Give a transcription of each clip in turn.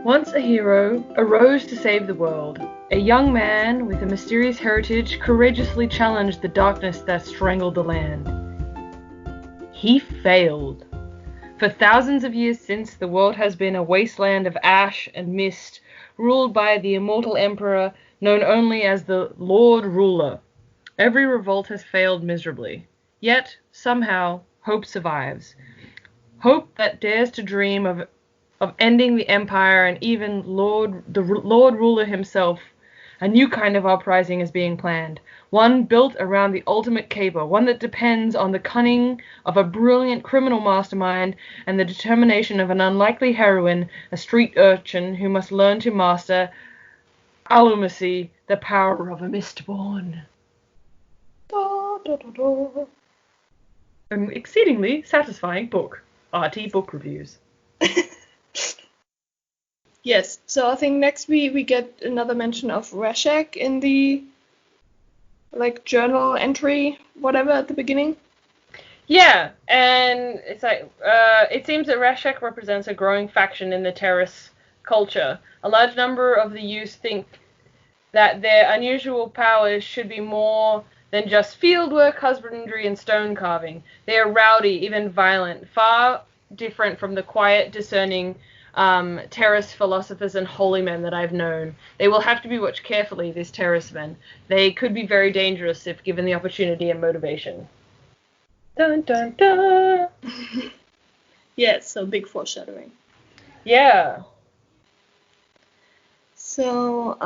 Once a hero arose to save the world. A young man with a mysterious heritage courageously challenged the darkness that strangled the land. He failed. For thousands of years since, the world has been a wasteland of ash and mist, ruled by the immortal emperor known only as the Lord Ruler. Every revolt has failed miserably. Yet, somehow, hope survives. Hope that dares to dream of ending the empire, and even the Lord Ruler himself. A new kind of uprising is being planned, one built around the ultimate caper, one that depends on the cunning of a brilliant criminal mastermind and the determination of an unlikely heroine, a street urchin who must learn to master allumacy, the power of a Mistborn. An exceedingly satisfying book. RT Book Reviews. Yes, so I think next we get another mention of Reshek in the journal entry, whatever, at the beginning. Yeah, and it's like it seems that Reshek represents a growing faction in the Terrace culture. A large number of the youth think that their unusual powers should be more than just fieldwork, husbandry, and stone carving. They are rowdy, even violent, far different from the quiet, discerning Terrace philosophers and holy men that I've known. They will have to be watched carefully, these Terrace men. They could be very dangerous if given the opportunity and motivation. Dun dun dun! Yes, so big foreshadowing. Yeah. So,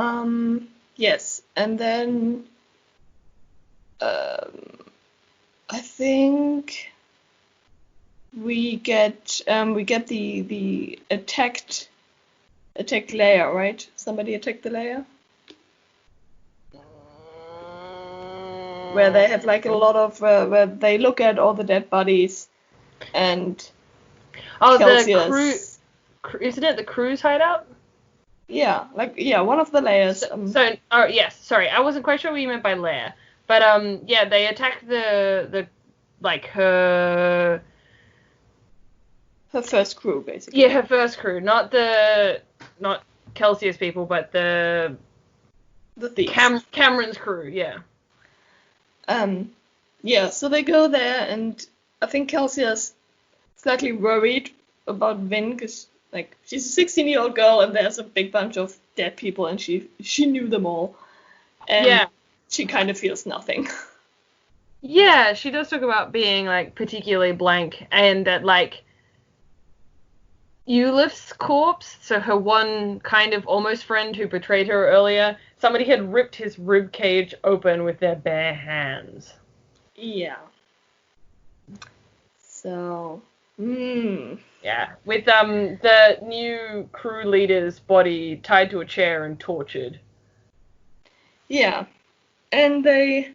yes, and then I think we get the attacked layer, right? Somebody attacked the layer, where they have a lot of where they look at all the dead bodies, and Celsius. The isn't it the crew's hideout? Yeah, one of the layers. Yes, sorry, I wasn't quite sure what you meant by lair, but yeah, they attack the her first crew, basically. Yeah, her first crew, not Celsius people, but the thieves. Cameron's crew, yeah. Yeah, so they go there, and I think Celsius slightly worried about Vin, because she's a 16-year-old girl, and there's a big bunch of dead people, and she knew them all, and she kind of feels nothing. Yeah, she does talk about being particularly blank, and that Eulif's corpse, so her one kind of almost friend who betrayed her earlier, somebody had ripped his rib cage open with their bare hands. Yeah. So, Yeah, with the new crew leader's body tied to a chair and tortured. Yeah, and they,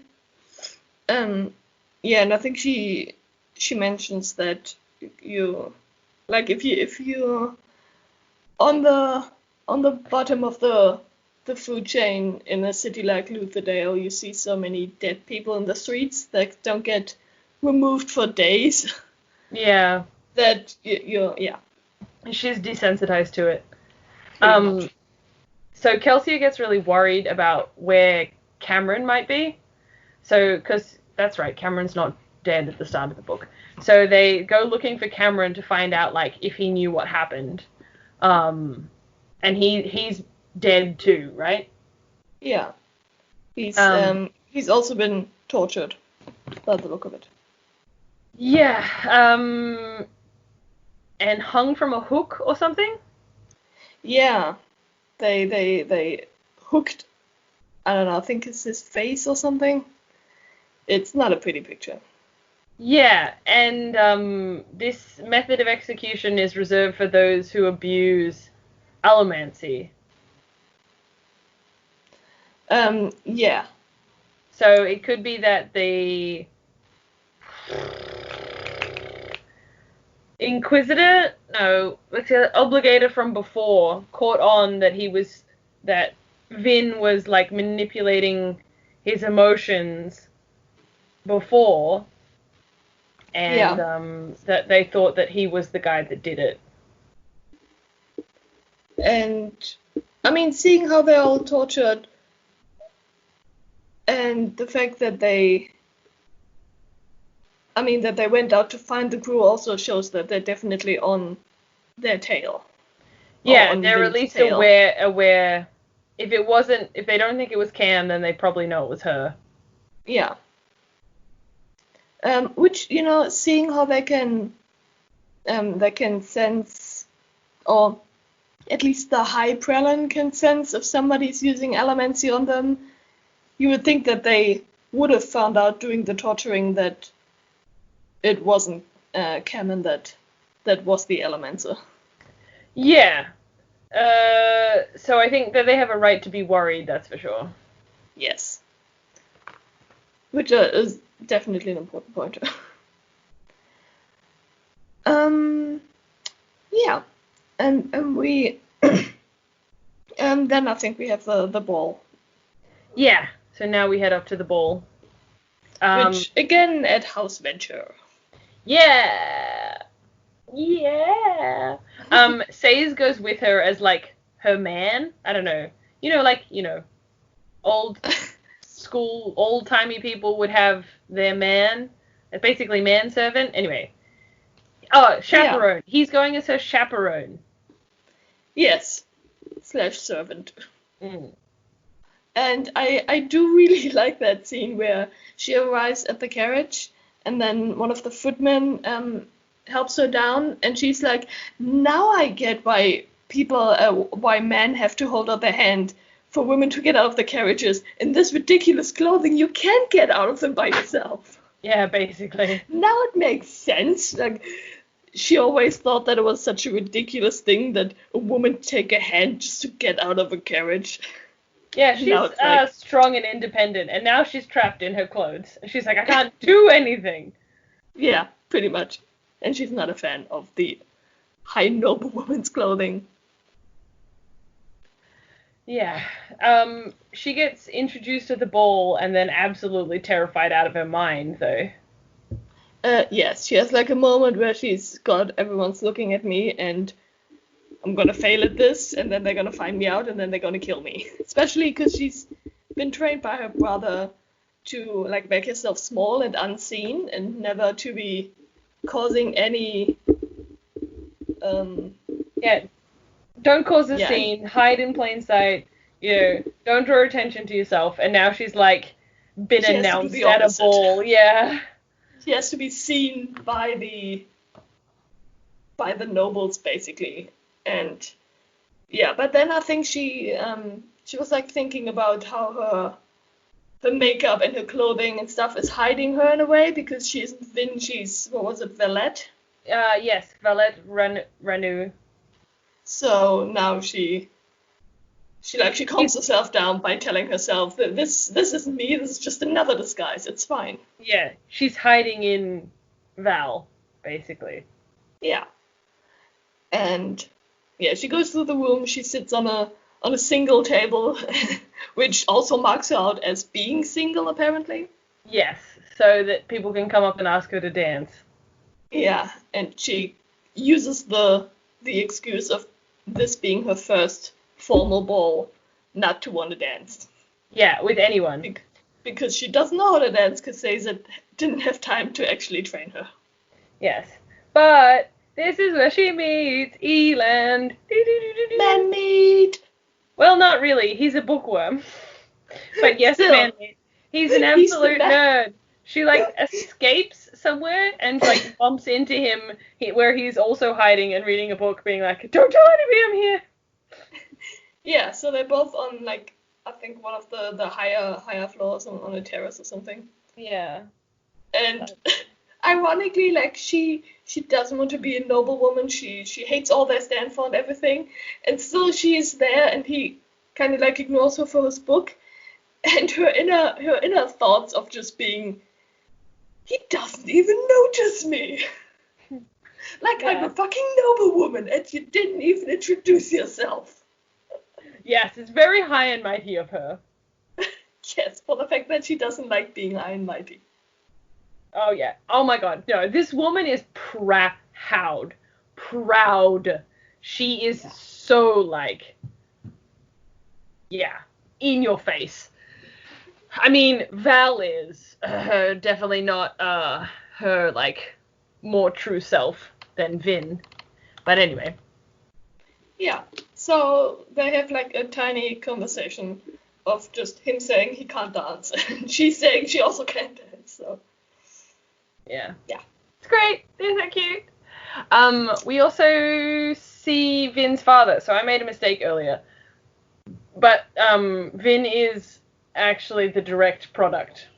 yeah, and I think she mentions that if you're on the bottom of the food chain in a city like Lutherdale, you see so many dead people in the streets that don't get removed for days. Yeah. That you're. She's desensitized to it. Much. So Kelsier gets really worried about where Cameron might be. So, because that's right, Cameron's not dead at the start of the book. So they go looking for Cameron to find out if he knew what happened. And he's dead too, right? Yeah. He's also been tortured by the look of it. Yeah. And hung from a hook or something? Yeah. They hooked, I don't know, I think it's his face or something. It's not a pretty picture. Yeah, and this method of execution is reserved for those who abuse allomancy. Yeah. So it could be that the Inquisitor, Obligator from before, caught on that that Vin was manipulating his emotions before, and that they thought that he was the guy that did it. And I mean, seeing how they're all tortured, and the fact that they went out to find the crew also shows that they're definitely on their tail. Yeah, they're at least aware. If they don't think it was Cam, then they probably know it was her. Yeah. Which, seeing how they can sense, or at least the high Prelin can sense if somebody's using Elemency on them, you would think that they would have found out during the torturing that it wasn't Cameron that was the Elemencer. Yeah. So I think that they have a right to be worried, that's for sure. Yes. Which is definitely an important point. Yeah. And we... then I think we have the ball. Yeah. So now we head up to the ball. Which, again, at House Venture. Yeah. Yeah. Sayes goes with her as, like, her man. I don't know. Old school, old-timey people would have their man. Basically manservant. Anyway. Oh, chaperone. Yeah. He's going as her chaperone. Yes. /servant. And I do really like that scene where she arrives at the carriage and then one of the footmen helps her down and she's like, now I get why why men have to hold out their hand for women to get out of the carriages. In this ridiculous clothing, you can't get out of them by yourself. Yeah, basically. Now it makes sense. Like, she always thought that it was such a ridiculous thing that a woman take a hand just to get out of a carriage. Yeah, she's strong and independent, and now she's trapped in her clothes. And she's like, I can't do anything. Yeah, pretty much. And she's not a fan of the high noble woman's clothing. Yeah. She gets introduced to the ball and then absolutely terrified out of her mind, though. Yes, she has like a moment where she's, God, everyone's looking at me and I'm gonna fail at this and then they're gonna find me out and then they're gonna kill me. Especially because she's been trained by her brother to like make herself small and unseen and never to be causing any... Yeah, don't cause a scene, hide in plain sight, don't draw attention to yourself. And now she's like been announced at a ball, yeah. She has to be seen by the nobles, basically. And yeah, but then I think she was like thinking about how her makeup and her clothing and stuff is hiding her in a way because she isn't Vinci's, what was it, valet? Yes, valet Ranu. So now she calms herself down by telling herself that this isn't me, this is just another disguise, it's fine. Yeah, she's hiding in Val, basically. Yeah. And yeah, she goes through the room, she sits on a single table, which also marks her out as being single, apparently. Yes, so that people can come up and ask her to dance. Yeah, and she uses the excuse of this being her first formal ball not to want to dance. Yeah, with anyone. Because she doesn't know how to dance because Caesar didn't have time to actually train her. Yes, but this is where she meets Eland. Man meat! Well, not really. He's a bookworm. But yes, man meat. He's an absolute nerd. She, like, escapes somewhere and, like, bumps into him where he's also hiding and reading a book, being like, don't tell anybody I'm here. Yeah, so they're both on, like, I think one of the higher floors on a terrace or something. Yeah. And ironically, like, she doesn't want to be a noble woman. She hates all they stand for and everything. And still she's there and he kind of, like, ignores her for his book. And her inner thoughts of just being... He doesn't even notice me. Like, yeah. I'm a fucking noble woman, and you didn't even introduce yourself. Yes, it's very high and mighty of her. Yes, for the fact that she doesn't like being high and mighty. Oh, yeah. Oh, my God. No, this woman is proud. Proud. She is so, like, yeah, in your face. I mean, Val is definitely not her, like, more true self than Vin. But anyway. Yeah. So they have like a tiny conversation of just him saying he can't dance and she's saying she also can't dance. So Yeah. Yeah. It's great. They're so cute. We also see Vin's father. So I made a mistake earlier. But Vin is actually the direct product.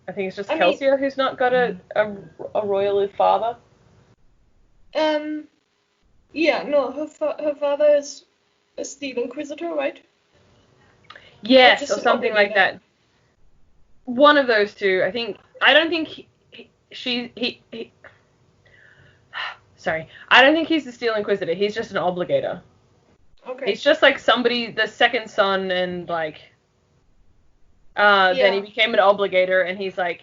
I think it's just Kelsia who's not got a royal father. Yeah, no, her father is a Steel Inquisitor, right? Yes, or something like that. One of those two. I don't think sorry. I don't think he's the Steel Inquisitor. He's just an obligator. Okay. He's just like somebody, the second son, and like then he became an obligator, and he's like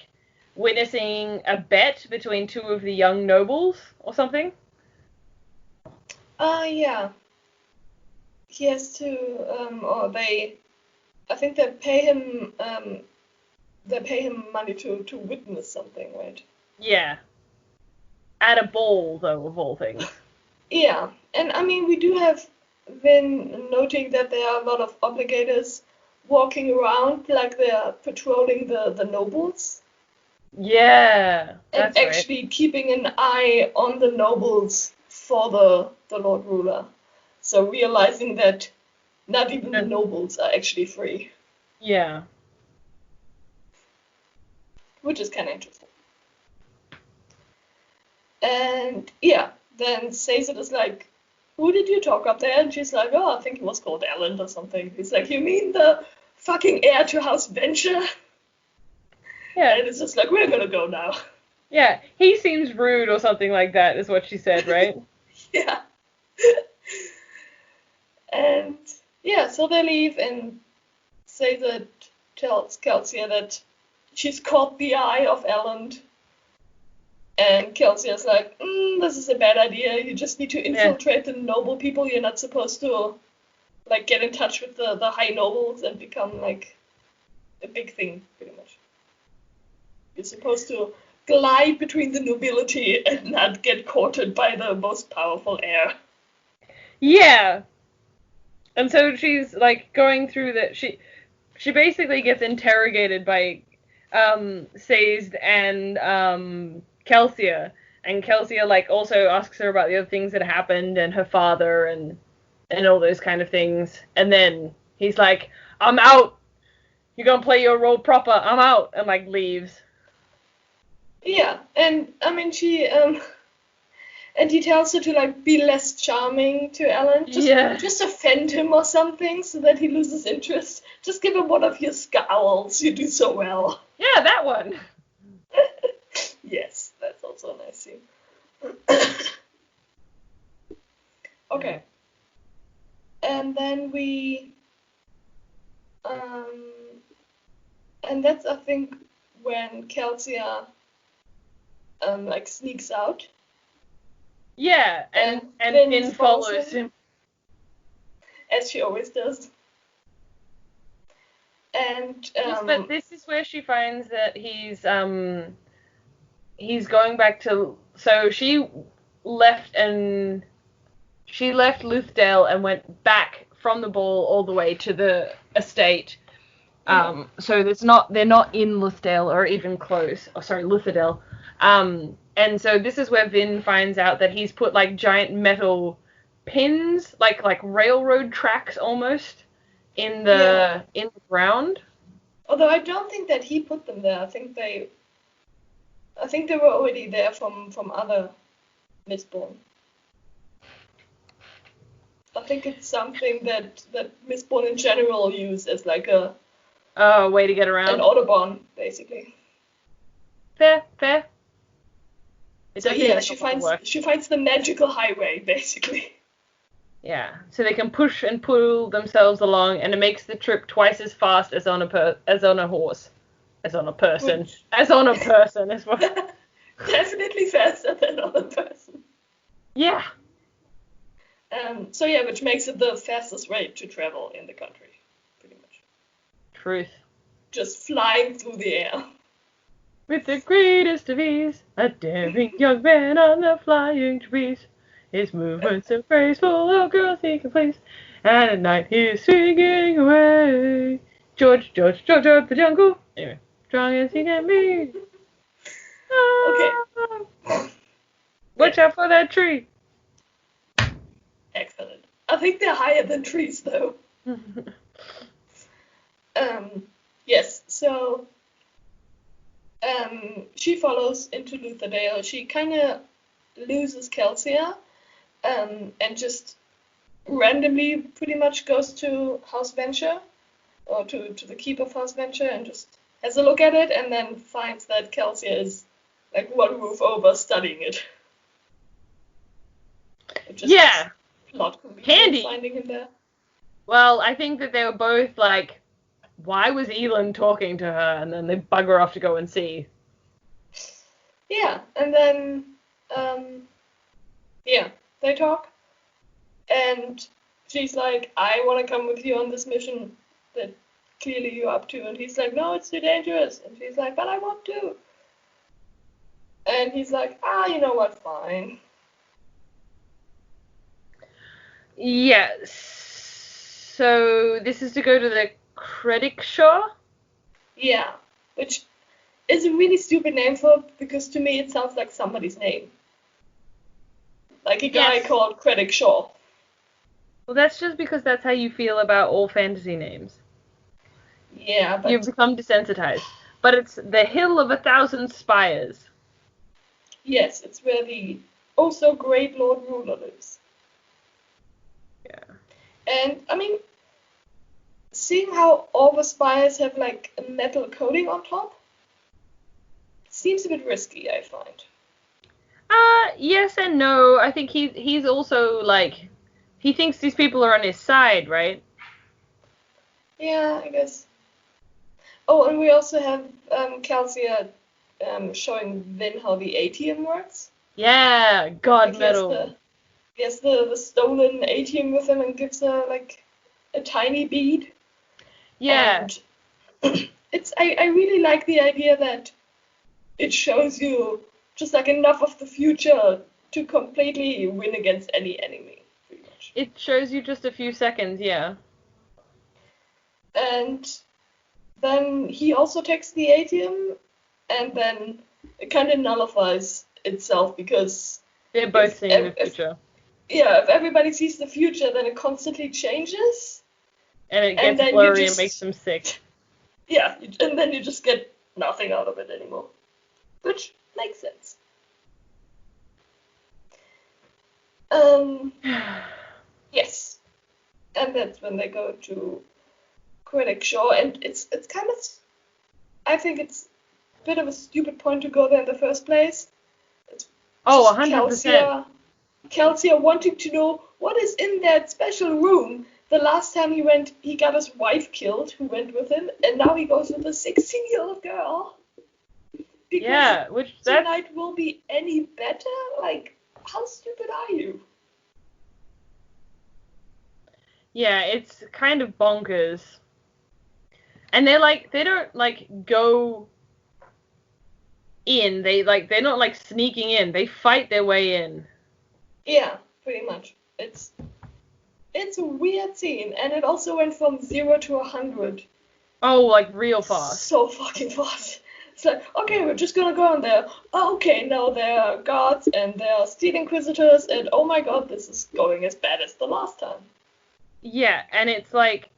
witnessing a bet between two of the young nobles or something. Yeah. He has to, I think they pay him money to witness something, right? Yeah. At a ball, though, of all things. Yeah, and I mean, we do have been noting that there are a lot of obligators walking around like they're patrolling the nobles. Yeah, and actually keeping an eye on the nobles for the Lord Ruler. So realizing that not even the nobles are actually free. Yeah. Which is kind of interesting. And yeah, then Sazed is like, who did you talk up there? And she's like, oh, I think he was called Alan or something. He's like, you mean the fucking heir to House Venture? Yeah. And it's just like, we're gonna go now. Yeah, he seems rude or something like that is what she said, right? Yeah. And yeah, so they leave and Sazed tells Kelsia that she's caught the eye of Elend. And Kelsia's like, this is a bad idea. You just need to infiltrate the noble people. You're not supposed to like get in touch with the high nobles and become like a big thing, pretty much. You're supposed to glide between the nobility and not get courted by the most powerful heir. Yeah. And so she's like going through that. She basically gets interrogated by Sazed and Kelsia, and Kelsia like also asks her about the other things that happened and her father and all those kind of things. And then he's like, "I'm out. You're gonna play your role proper. I'm out," and like leaves. Yeah, and I mean she and he tells her to like be less charming to Alan. Just offend him or something so that he loses interest. Just give him one of your scowls. You do so well. Yeah, that one. Yes, that's also a nice scene. Okay. And then we and that's I think when Kelsia like sneaks out. Yeah, and Finn follows him. As she always does. And but this is where she finds that he's going back to, so she left Luthdale and went back from the ball all the way to the estate. So they're not in Luthdale or even close. Oh, sorry, Lutherdale. And so this is where Vin finds out that he's put like giant metal pins, like railroad tracks almost, in the ground. Although I don't think that he put them there. I think they were already there from other Mistborn. I think it's something that Mistborn in general use as like a way to get around. An Autobahn, basically. Fair. So yeah, she finds the magical highway, basically. Yeah, so they can push and pull themselves along, and it makes the trip twice as fast as on a horse, as on a person, as well. Definitely faster than on a person. Yeah. So yeah, which makes it the fastest way to travel in the country, pretty much. Truth. Just flying through the air. With the greatest of ease, a daring young man on the flying trapeze. His movements so graceful, all girls he can please. And at night he's swinging away. George, George, George of the jungle. Anyway, strong as he can be. Okay. Watch out for that tree. Excellent. I think they're higher than trees, though. Yes, so she follows into Lutherdale. She kind of loses Kelsia and just randomly pretty much goes to House Venture, or to the keep of House Venture, and just has a look at it, and then finds that Kelsia is like one roof over studying it. Yeah. Not handy. Finding him there. Well, I think that they were both like, why was Elin talking to her? And then they bugger off to go and see. Yeah, and then, they talk. And she's like, I want to come with you on this mission that clearly you're up to. And he's like, no, it's too dangerous. And she's like, but I want to. And he's like, you know what, fine. Yeah, so this is to go to the Kredikshaw? Yeah, which is a really stupid name for it, because to me it sounds like somebody's name. Like a guy called Kredikshaw. Well, that's just because that's how you feel about all fantasy names. Yeah, but... You've become desensitized. But it's the Hill of 1,000 Spires. Yes, it's where the oh-so-great Lord Ruler lives. Yeah. And, I mean, seeing how all the spires have, like, a metal coating on top, seems a bit risky, I find. Yes and no. I think he's also, like, he thinks these people are on his side, right? Yeah, I guess. Oh, and we also have Calcia showing Vin how the ATM works. Yeah, God metal. He has the stolen ATM with him and gives her, like, a tiny bead. Yeah. And I really like the idea that it shows you just, like, enough of the future to completely win against any enemy, pretty much. It shows you just a few seconds, yeah. And then he also takes the ATM, and then it kind of nullifies itself, because... They're both seeing the future. If everybody sees the future, then it constantly changes. And it gets blurry and makes them sick. Yeah, and then you just get nothing out of it anymore. Which makes sense. Yes. And that's when they go to Kredikshaw, and it's kind of... I think it's a bit of a stupid point to go there in the first place. It's 100%. Kelsia wanting to know what is in that special room. The last time he went, he got his wife killed, who went with him, and now he goes with a 16-year-old girl. Because tonight will be any better? Like, how stupid are you? Yeah, it's kind of bonkers. And they don't, like, go in. They're not, like, sneaking in. They fight their way in. Yeah, pretty much. It's a weird scene, and it also went from 0 to 100. Oh, like, real fast. So fucking fast. It's like, okay, we're just gonna go in there. Oh, okay, now there are guards, and there are Steel Inquisitors, and oh my god, this is going as bad as the last time. Yeah, and it's like,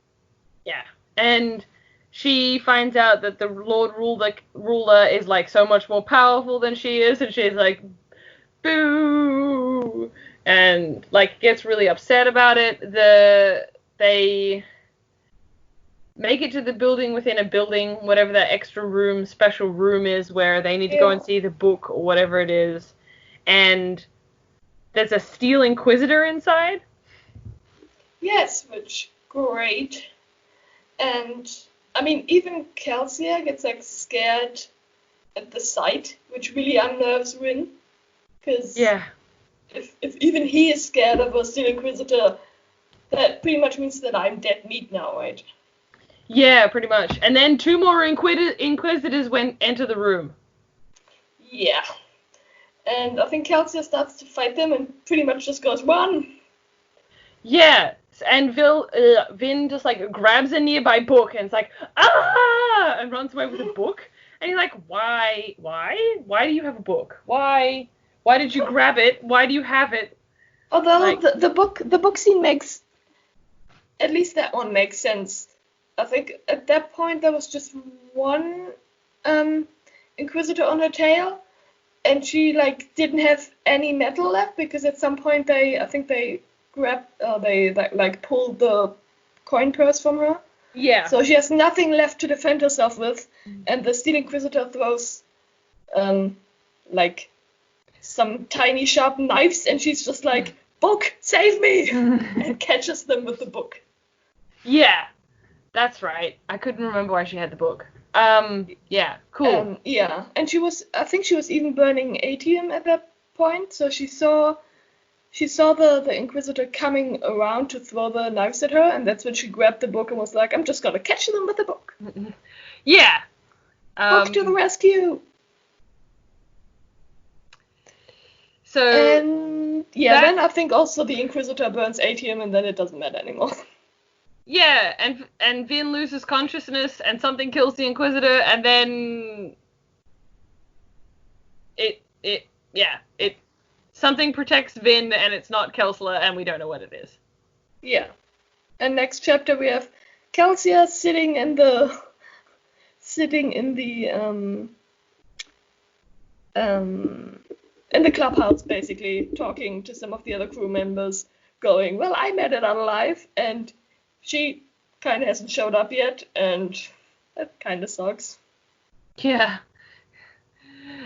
yeah. And she finds out that the Lord Ruler is, like, so much more powerful than she is, and she's like, boo! And, like, gets really upset about it. They make it to the building within a building, whatever that extra room, special room is, where they need to go and see the book or whatever it is. And there's a Steel Inquisitor inside. Yes, which, great. And, I mean, even Kelsia gets, like, scared at the sight, which really unnerves Rin. Because if even he is scared of a Steel Inquisitor, that pretty much means that I'm dead meat now, right? Yeah, pretty much. And then 2 more Inquisitors enter the room. Yeah. And I think Calcia starts to fight them and pretty much just goes, run! Yeah, and Vin just like grabs a nearby book and it's like, ah, and runs away with a book. And he's like, why do you have a book? Why did you grab it? Why do you have it? Although like, the book scene makes, at least that one makes sense. I think at that point there was just one Inquisitor on her tail, and she like didn't have any metal left because at some point they grabbed, they pulled the coin purse from her. Yeah. So she has nothing left to defend herself with, and the Steel Inquisitor throws like some tiny sharp knives, and she's just like, book, save me, and catches them with the book. Yeah, that's right. I couldn't remember why she had the book. Yeah, cool. Yeah, and I think she was even burning atium at that point, so she saw the Inquisitor coming around to throw the knives at her, and that's when she grabbed the book and was like, I'm just gonna catch them with the book. Yeah. Book to the rescue! So... And yeah, then I think also the Inquisitor burns atium, and then it doesn't matter anymore. Yeah, and Vin loses consciousness, and something kills the Inquisitor, and then... Something protects Vin, and it's not Kelsler, and we don't know what it is. Yeah. And next chapter we have Calcia sitting in the clubhouse, basically talking to some of the other crew members, going, well, I made it out alive, and she kind of hasn't showed up yet, and that kind of sucks. Yeah.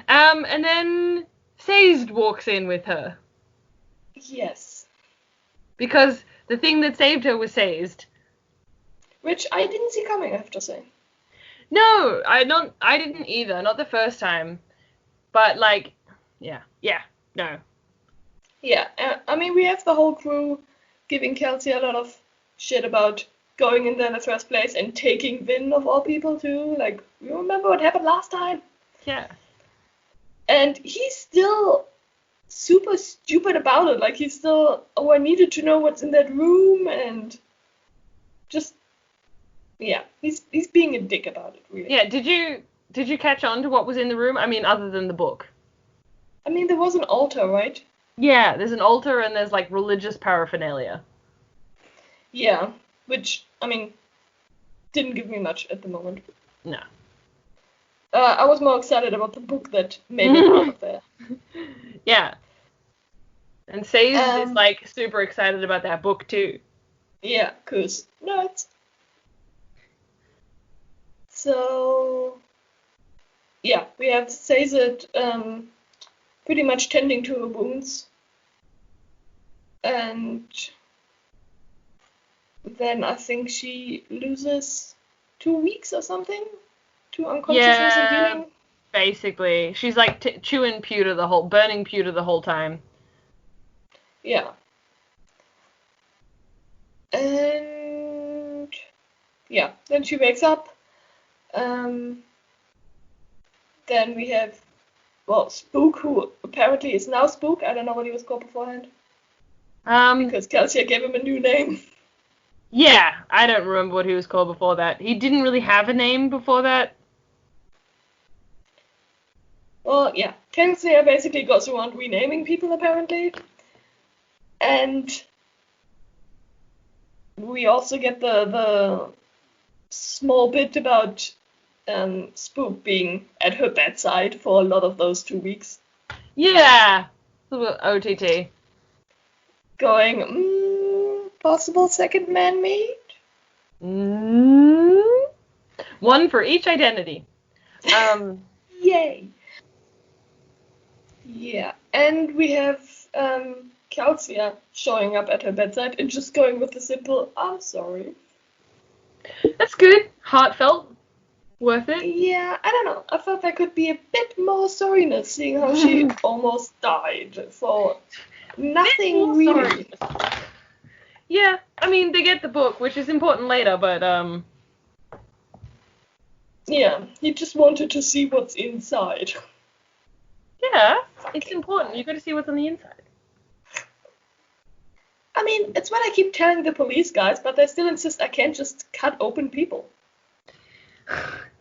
And then Sazed walks in with her. Yes. Because the thing that saved her was Sazed. Which I didn't see coming, I have to say. No, I didn't either, not the first time. But, like, no. Yeah, I mean, we have the whole crew giving Kelsey a lot of shit about going in there in the first place and taking Vin of all people too. Like, you remember what happened last time? Yeah. And he's still super stupid about it. Like, he's still, I needed to know what's in that room, and just, yeah, he's being a dick about it, really. Yeah, did you catch on to what was in the room? I mean, other than the book. I mean, there was an altar, right? Yeah, there's an altar and there's, like, religious paraphernalia. Yeah, which, I mean, didn't give me much at the moment. No. I was more excited about the book that made it out of there. Yeah. And Sazed is, like, super excited about that book, too. Yeah, 'cause nuts. So, yeah, we have Sazed pretty much tending to her wounds. And then I think she loses 2 weeks or something to unconsciousness and healing. Basically. She's like chewing pewter burning pewter the whole time. Yeah. And yeah, then she wakes up. Then we have, well, Spook, who apparently is now Spook. I don't know what he was called beforehand. Because Calcia gave him a new name. Yeah, I don't remember what he was called before that. He didn't really have a name before that. Well, yeah, Calcia basically goes around renaming people, apparently. And we also get the small bit about Spook being at her bedside for a lot of those 2 weeks. Yeah, a little OTT. Going, possible second man-made? One for each identity. Yay. Yeah, and we have Calcia showing up at her bedside and just going with the simple, I'm sorry. That's good. Heartfelt. Worth it. Yeah, I don't know. I thought there could be a bit more sorriness, seeing how she almost died. So nothing really. Yeah, I mean, they get the book, which is important later, but, Yeah, he just wanted to see what's inside. yeah, it's important. You got to see what's on the inside. I mean, it's what I keep telling the police guys, but they still insist I can't just cut open people.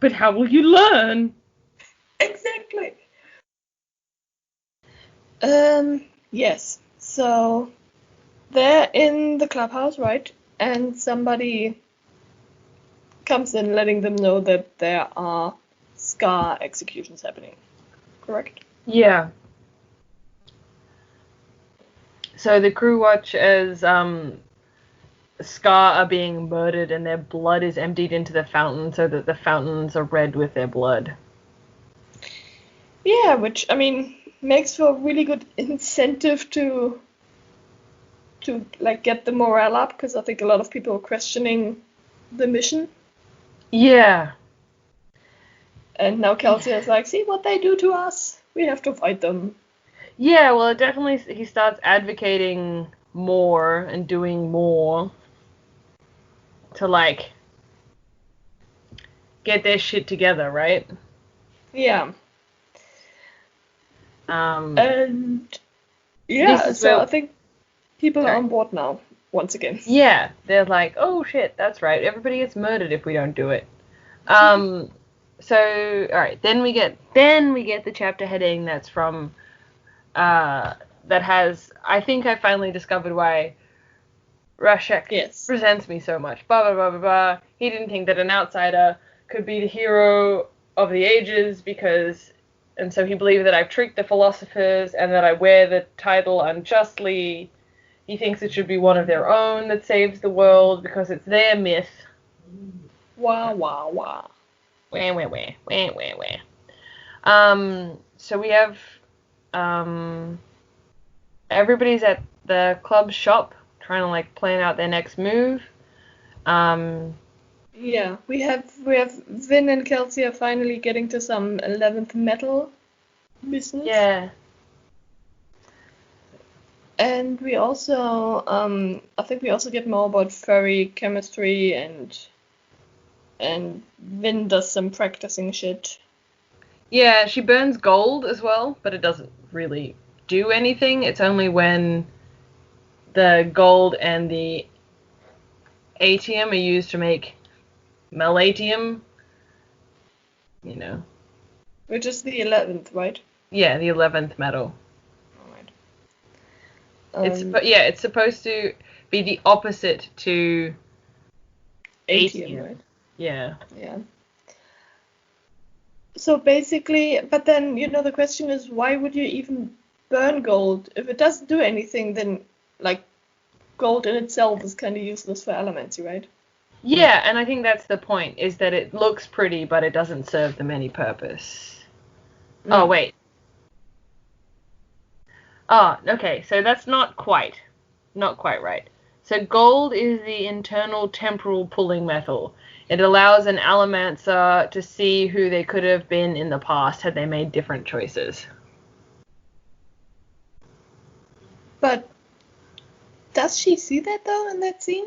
But how will you learn? Exactly. Yes. So they're in the clubhouse, right? And somebody comes in letting them know that there are Scar executions happening. Correct? Yeah. So the crew watch as Scar are being murdered and their blood is emptied into the fountain so that the fountains are red with their blood. Yeah, which, I mean, makes for a really good incentive to like get the morale up, because I think a lot of people are questioning the mission. Yeah. And now Kelsey is like, see what they do to us. We have to fight them. Yeah, well, it definitely, he starts advocating more and doing more to, like, get their shit together, right? Yeah. And yeah, so where... I think people are on board now, once again. Yeah, they're like, oh shit, that's right, everybody gets murdered if we don't do it. So, alright, then we get the chapter heading that's from, that has, I think I finally discovered why Rashek resents me so much. Blah, blah, blah, blah, blah. He didn't think that an outsider could be the hero of the ages and so he believed that I've tricked the philosophers and that I wear the title unjustly. He thinks it should be one of their own that saves the world because it's their myth. Wah, wah, wah. Wah, wah, wah, wah, wah, wah. So we have, everybody's at the club shop trying to, like, plan out their next move. Yeah, we have Vin and Kelsey are finally getting to some 11th metal business. Yeah. And we also, I think we also get more about furry chemistry, and Vin does some practicing shit. Yeah, she burns gold as well, but it doesn't really do anything. It's only when the gold and the atium are used to make melatium, you know. Which is the 11th, right? Yeah, the 11th metal. Alright. It's supposed to be the opposite to atium, right? Yeah. Yeah. So basically, but then, the question is, why would you even burn gold? If it doesn't do anything, then, like, gold in itself is kind of useless for elemency, right? Yeah, and I think that's the point, is that it looks pretty, but it doesn't serve them any purpose. Oh, wait. Oh, okay, so that's not quite right. So gold is the internal temporal pulling metal. It allows an allomancer to see who they could have been in the past had they made different choices. But does she see that, though, in that scene?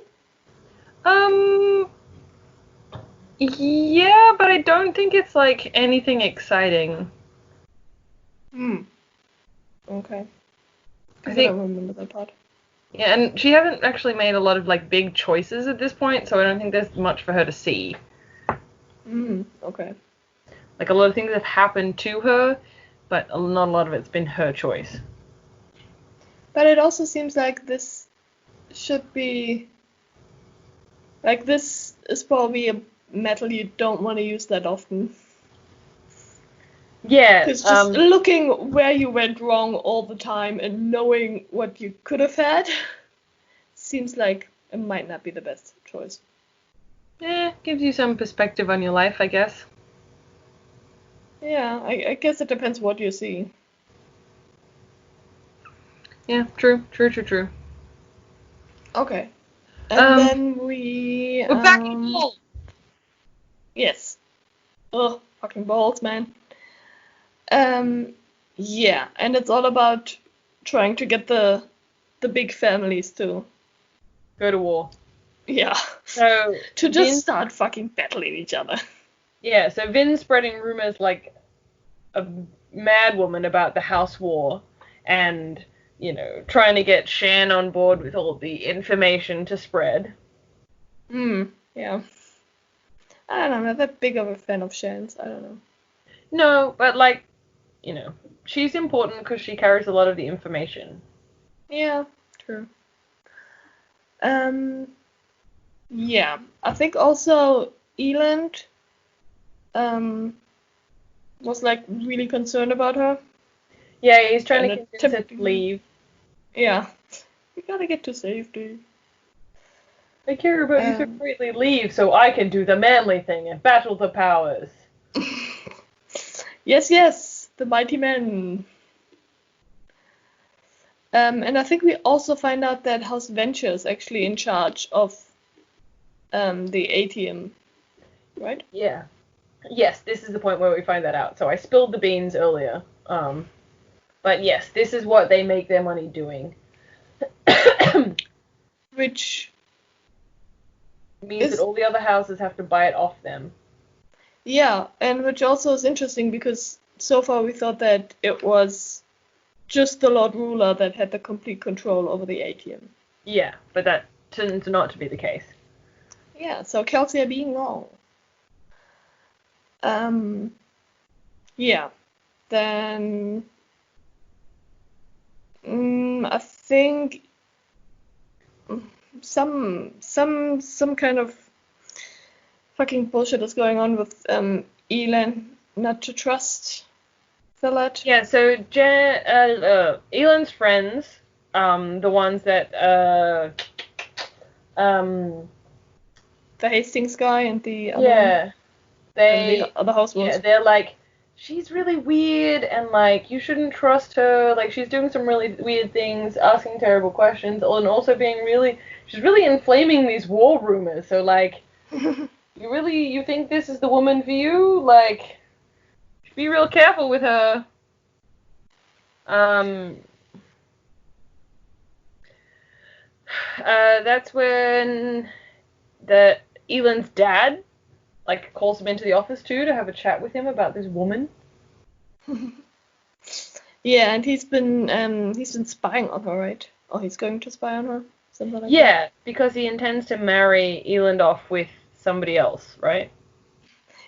Yeah, but I don't think it's, like, anything exciting. Okay. I don't remember that part. Yeah, and she hasn't actually made a lot of, like, big choices at this point, so I don't think there's much for her to see. Okay. Like, a lot of things have happened to her, but not a lot of it's been her choice. But it also seems like this should be... Like, this is probably a metal you don't want to use that often. Yeah. Because just looking where you went wrong all the time and knowing what you could have had seems like it might not be the best choice. Yeah, gives you some perspective on your life, I guess. Yeah, I guess it depends what you see. Yeah, true. Okay. And then we're back in the ball. Yes. Ugh, fucking balls, man. Yeah, and it's all about trying to get the the big families to, Go to war. yeah, So to just Vin, start fucking battling each other. yeah, so Vin's spreading rumors like a mad woman about the house war and, trying to get Shan on board with all the information to spread. Yeah. I don't know, I'm not that big of a fan of Shan's, I don't know. No, but like, she's important because she carries a lot of the information. Yeah, true. Yeah, I think also Eland was like really concerned about her. Yeah, he's trying And to convince her to leave. Yeah, we gotta get to safety. I care about you so greatly. Leave so I can do the manly thing and battle the powers. Yes, the mighty men. And I think we also find out that House Venture is actually in charge of the ATM, right? Yeah. Yes, this is the point where we find that out. So I spilled the beans earlier. But yes, this is what they make their money doing. Which means that all the other houses have to buy it off them. Yeah, and which also is interesting because so far we thought that it was just the Lord Ruler that had the complete control over the ATM. Yeah, but that turns not to be the case. Yeah, so Kelsey being wrong. Yeah, then I think some kind of fucking bullshit is going on with Elon not to trust the lad. Yeah, so Elon's friends, the ones that the Hastings guy and the other yeah, and the other households. Yeah, they're like, she's really weird and like you shouldn't trust her. Like she's doing some really weird things, asking terrible questions, and also she's really inflaming these war rumors. So like, you think this is the woman for you? Like, be real careful with her. That's when Elon's dad like calls him into the office too to have a chat with him about this woman. Yeah, and he's been spying on her, right? Or he's going to spy on her, something like that. Yeah, because he intends to marry Eland off with somebody else, right?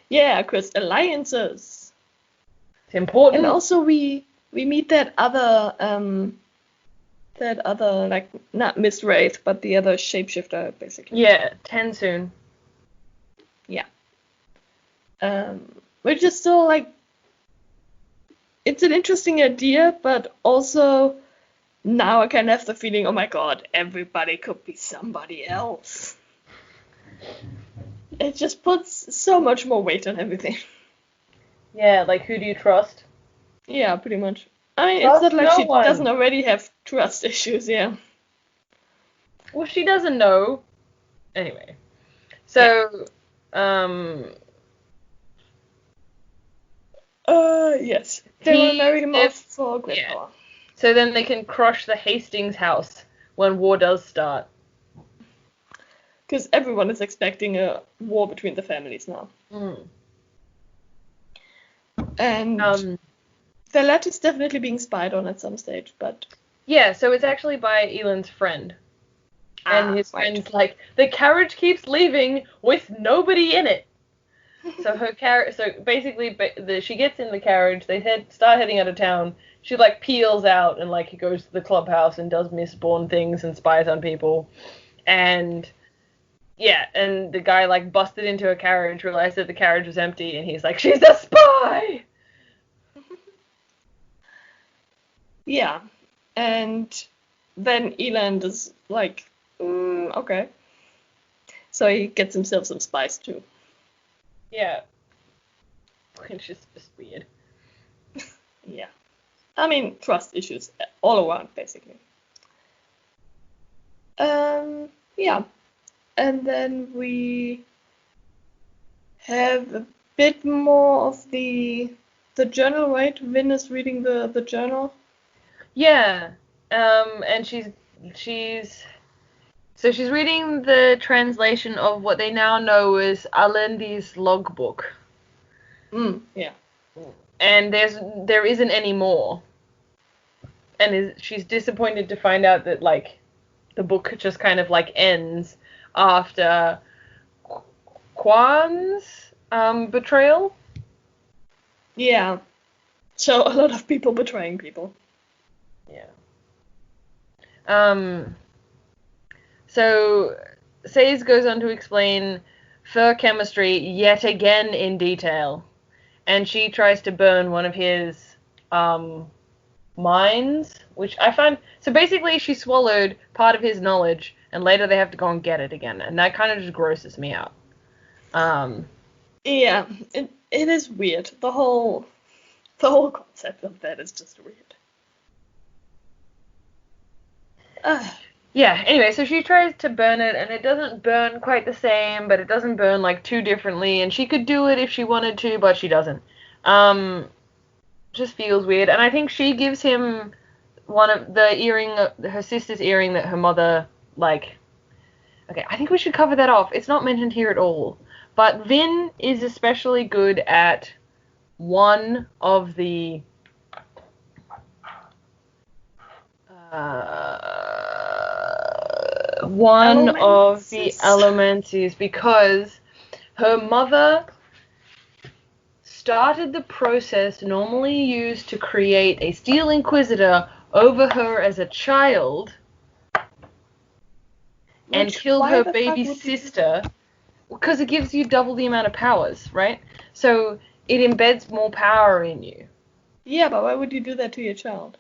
Yeah, because alliances. It's important. And also we meet that other like not Miss Wraith, but the other shapeshifter basically. Yeah, Tensoon. Yeah. Which is still like it's an interesting idea, but also now I kind of have the feeling, oh my god, everybody could be somebody else. It just puts so much more weight on everything. Yeah, like who do you trust? Yeah, pretty much. I mean, Trust it's not like no she one. doesn't already have trust issues, yeah. Well, she doesn't know. Anyway. So, yes. They will marry him off for great power. So then they can crush the Hastings house when war does start. Because everyone is expecting a war between the families now. And the lad is definitely being spied on at some stage, but... Yeah, so it's actually by Eland's friend. And his friend's like, the carriage keeps leaving with nobody in it. So basically, she gets in the carriage, they start heading out of town, she like peels out and like goes to the clubhouse and does Mistborn things and spies on people. And yeah, and the guy like busted into a carriage, realized that the carriage was empty, and he's like, she's a spy! Yeah, and then Eland is like, okay. So he gets himself some spice too. Yeah. Which is just weird. Yeah. I mean, trust issues all around, basically. Yeah. And then we have a bit more of the journal, right? Vin is reading the journal. Yeah. And she's she's reading the translation of what they now know as Alendi's logbook. Yeah. And there isn't any more. And she's disappointed to find out that, like, the book just kind of, like, ends after Kwan's betrayal. Yeah. So a lot of people betraying people. Yeah. So Sayes goes on to explain fur chemistry yet again in detail, and she tries to burn one of his minds, which I find... So basically she swallowed part of his knowledge, and later they have to go and get it again, and that kind of just grosses me out. Yeah, it is weird. The whole concept of that is just weird. Yeah, anyway, so she tries to burn it, and it doesn't burn quite the same, but it doesn't burn, like, too differently, and she could do it if she wanted to, but she doesn't. Just feels weird, and I think she gives him one of the earring, her sister's earring that her mother, like... Okay, I think we should cover that off. It's not mentioned here at all. But Vin is especially good at one of the... elements is because her mother started the process normally used to create a Steel Inquisitor over her as a child and killed her baby sister because it gives you double the amount of powers, right? So it embeds more power in you. Yeah, but why would you do that to your child?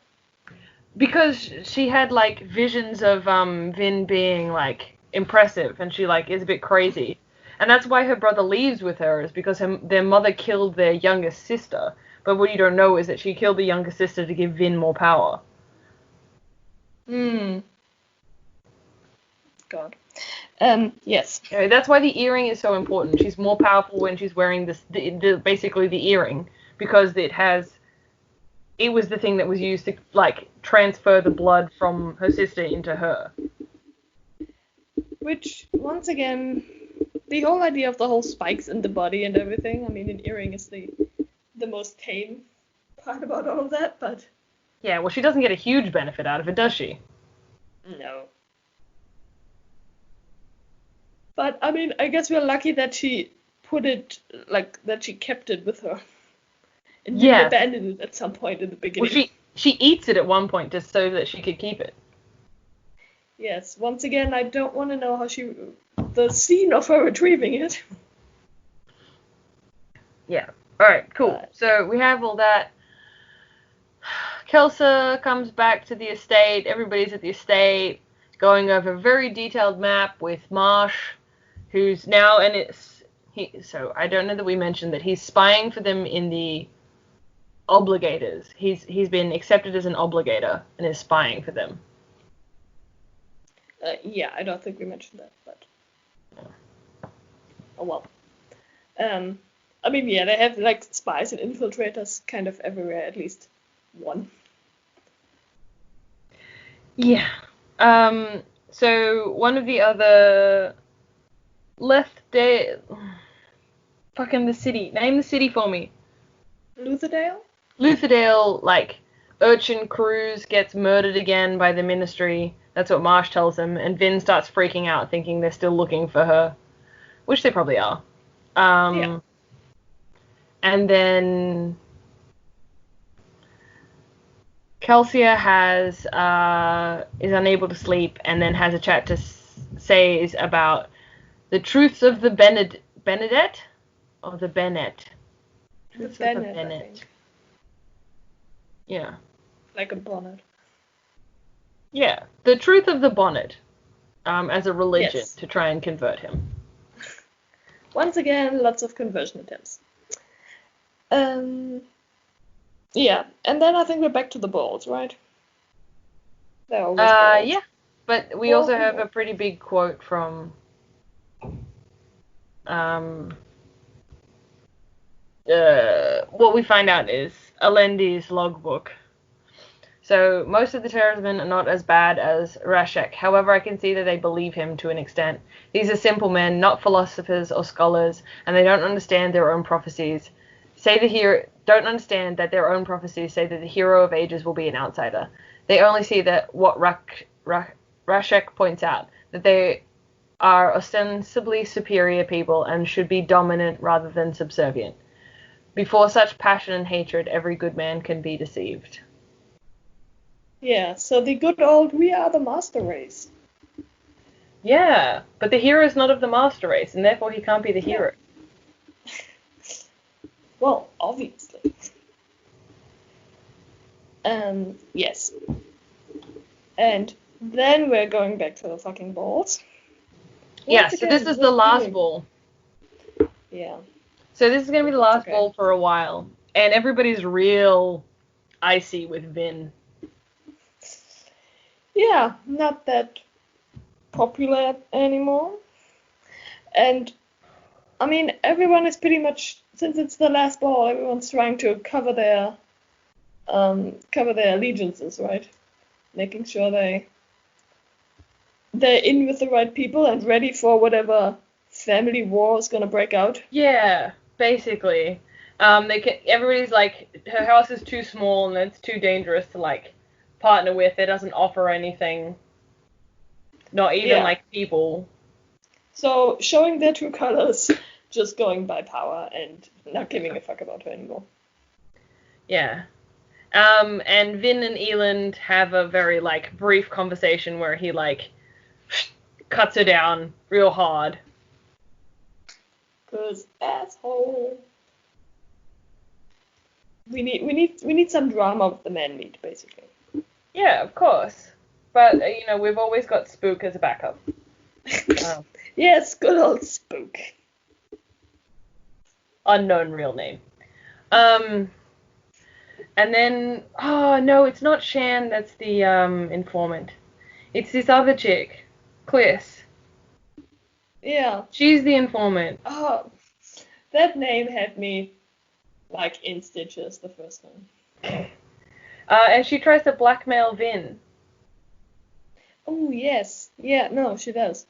Because she had, like, visions of Vin being, like, impressive, and she, like, is a bit crazy. And that's why her brother leaves with her, is because their mother killed their youngest sister. But what you don't know is that she killed the younger sister to give Vin more power. God. Yes. That's why the earring is so important. She's more powerful when she's wearing basically the earring, because it was the thing that was used to, like, transfer the blood from her sister into her. Which, once again, the whole idea of the whole spikes in the body and everything, I mean, an earring is the most tame part about all of that, but... Yeah, well, she doesn't get a huge benefit out of it, does she? No. But, I mean, I guess we're lucky that she that she kept it with her. And didn't abandon it at some point in the beginning. Well, she eats it at one point just so that she could keep it. Yes, once again, I don't want to know how the scene of her retrieving it. Yeah. Alright, cool. So we have all that. Kelsa comes back to the estate. Everybody's at the estate, going over a very detailed map with Marsh, who's now, so I don't know that we mentioned that he's spying for them in the obligators. He's been accepted as an obligator and is spying for them. Yeah, I don't think we mentioned that, but... Oh well. I mean, yeah, they have, like, spies and infiltrators kind of everywhere, at least one. Yeah. So one of the other fucking the city. Name the city for me. Lutherdale, like, urchin Cruz gets murdered again by the Ministry. That's what Marsh tells him, and Vin starts freaking out, thinking they're still looking for her. Which they probably are. Yeah. And then Kelsia is unable to sleep, and then has a chat to Sayes about the truths of the Benedette? Or the Bennett? Truths the of the Bennett, Bennett. I think. Yeah. Like a bonnet. Yeah. The truth of the bonnet. As a religion, Yes. to try and convert him. Once again, lots of conversion attempts. Yeah, and then I think we're back to the balls, right? They're always balls. Yeah. But we also have a pretty big quote from what we find out is Alendi's logbook. So most of the terrorismen are not as bad as Rashek. However, I can see that they believe him to an extent. These are simple men, not philosophers or scholars, and they don't understand their own prophecies. Don't understand that their own prophecies say that the hero of ages will be an outsider. They only see that what Rashek points out, that they are ostensibly superior people and should be dominant rather than subservient. Before such passion and hatred, every good man can be deceived. Yeah, so the good old we are the master race. Yeah, but the hero is not of the master race, and therefore he can't be the hero. Well, obviously. Yes. And then we're going back to the fucking balls. Yeah, so this is the last ball. Yeah. So this is going to be the last ball for a while. And everybody's real icy with Vin. Yeah, not that popular anymore. And, I mean, everyone is pretty much, since it's the last ball, everyone's trying to cover their allegiances, right? Making sure they're in with the right people and ready for whatever family war is gonna break out. Yeah, basically. Everybody's like, her house is too small and it's too dangerous to, like, partner with. It doesn't offer anything. Not even, like, people. So, showing their true colors, just going by power and not giving a fuck about her anymore. Yeah. And Vin and Eland have a very, like, brief conversation where he, like, cuts her down real hard. 'Cause asshole. We need some drama with the man meat, basically. Yeah, of course. But, you know, we've always got Spook as a backup. Yes, good old Spook. Unknown real name. And then, oh, no, it's not Shan that's the, informant. It's this other chick, Kliss. Yeah. She's the informant. Oh, that name had me, like, in stitches the first time. And she tries to blackmail Vin. Oh, yes. Yeah, no, she does.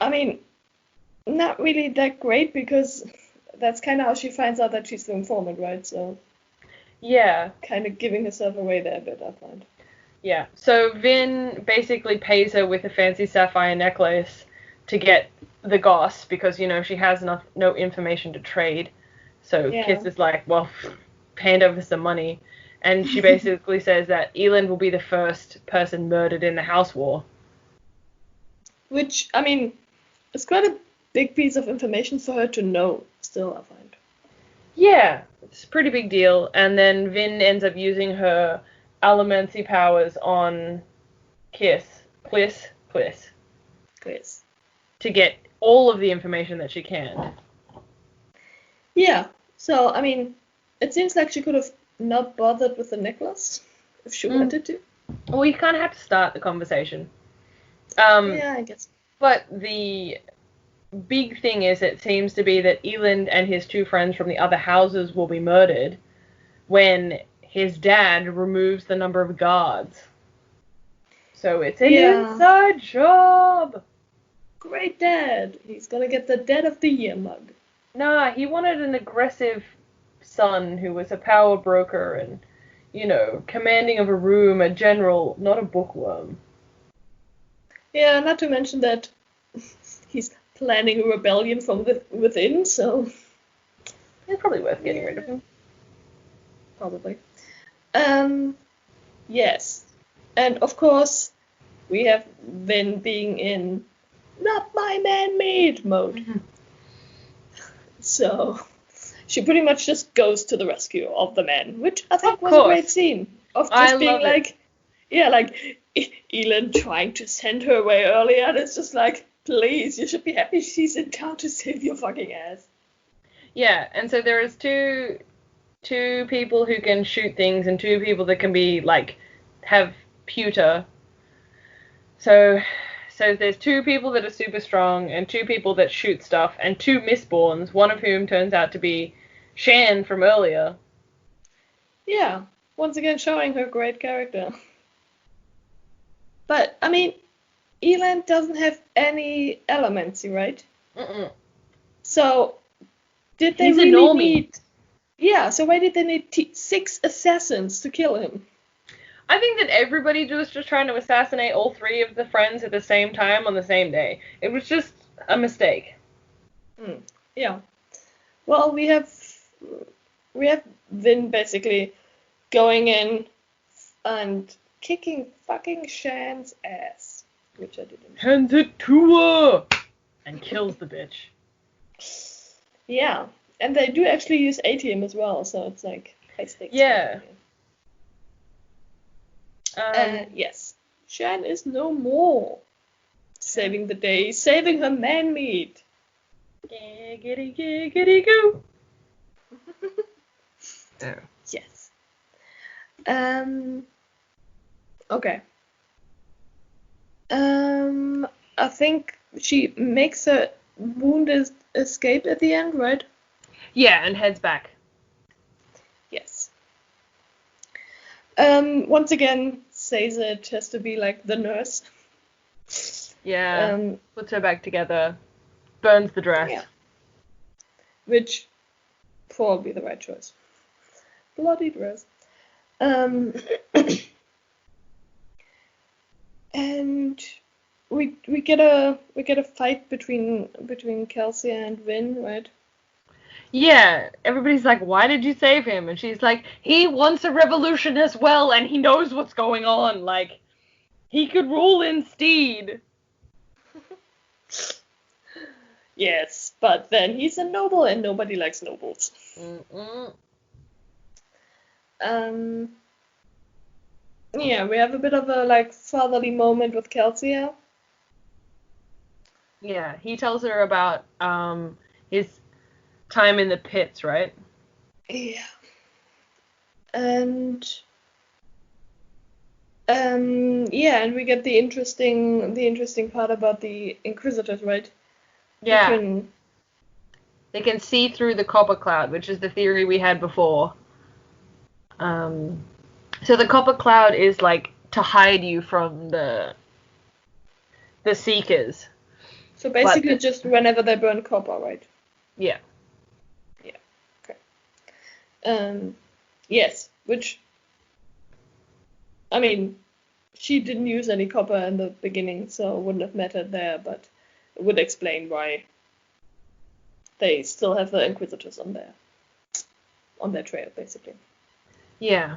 I mean, not really that great, because that's kind of how she finds out that she's the informant, right? So, yeah. Kind of giving herself away there a bit, I find. Yeah, so Vin basically pays her with a fancy sapphire necklace to get the goss, because, you know, she has no information to trade. So Kiss is like, well, hand over some money. And she basically says that Eland will be the first person murdered in the house war. Which, I mean, it's quite a big piece of information for her to know, still, I find. Yeah, it's a pretty big deal. And then Vin ends up using her allomancy powers on Kliss, to get all of the information that she can. Yeah, so, I mean, it seems like she could have not bothered with the necklace, if she wanted to. Well, you kind of have to start the conversation. Yeah, I guess. But the big thing is, it seems to be that Eland and his two friends from the other houses will be murdered when his dad removes the number of guards. So it's an inside job. Great dad. He's gonna get the Dad of the Year mug. Nah, he wanted an aggressive son who was a power broker and, you know, commanding of a room, a general, not a bookworm. Yeah, not to mention that he's planning a rebellion from within, so... It's probably worth getting rid of him. Probably. Yes. And, of course, we have Vin being in not my man-made mode. Mm-hmm. So, she pretty much just goes to the rescue of the man, which I think was a great scene. Of just being like, Eland trying to send her away earlier, and it's just like, please, you should be happy she's in town to save your fucking ass. Yeah, and so there is two people who can shoot things and two people that can be, like, have pewter. So there's two people that are super strong and two people that shoot stuff and two Mistborns, one of whom turns out to be Shan from earlier. Yeah, Once again showing her great character. But, I mean, Eland doesn't have any elemency, right? Mm-mm. So, did they He's a really normie. need... Yeah, so why did they need 6 assassins to kill him? I think that everybody was just trying to assassinate all 3 of the friends at the same time on the same day. It was just a mistake. Yeah. Well, we have Vin basically going in and kicking fucking Shan's ass, which I didn't. Hands it to her! And kills the bitch. Yeah, and they do actually use ATM as well, so it's like high stakes. Yeah. Yes, Shan is no more. Saving the day, saving her man meat. Giggity giggity goo. Oh. Yes. Okay. I think she makes her wounded escape at the end, right? Yeah, and heads back. Yes. Once again, Sazed has to be like the nurse. Yeah. Puts her back together. Burns the dress. Yeah. Which, probably the right choice. Bloody dress. And we get a fight between Kelsey and Vin, right? Yeah, everybody's like, why did you save him? And she's like, he wants a revolution as well, and he knows what's going on. Like, he could rule instead. Yes, but then he's a noble, and nobody likes nobles. Yeah, we have a bit of a like fatherly moment with Kelsey. Yeah, he tells her about his time in the pits, right? Yeah. And yeah, and we get the interesting part about the Inquisitors, right? Yeah. They can see through the copper cloud, which is the theory we had before. So the copper cloud is like to hide you from the Seekers. So basically just whenever they burn copper, right? Yeah. Yeah. Okay. Yes, which, I mean, she didn't use any copper in the beginning, so it wouldn't have mattered there, but it would explain why they still have the Inquisitors on their trail, basically. Yeah.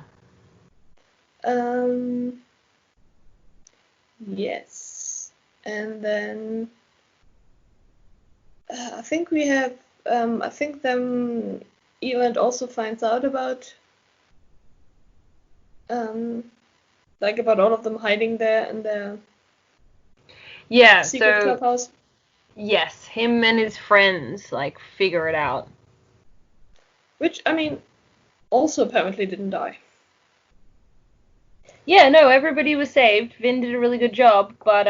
Yes. And then I think we have Eland also finds out about about all of them hiding there in their secret clubhouse. Yes, him and his friends like figure it out. Which, I mean, also apparently didn't die. Yeah, no, everybody was saved. Vin did a really good job, but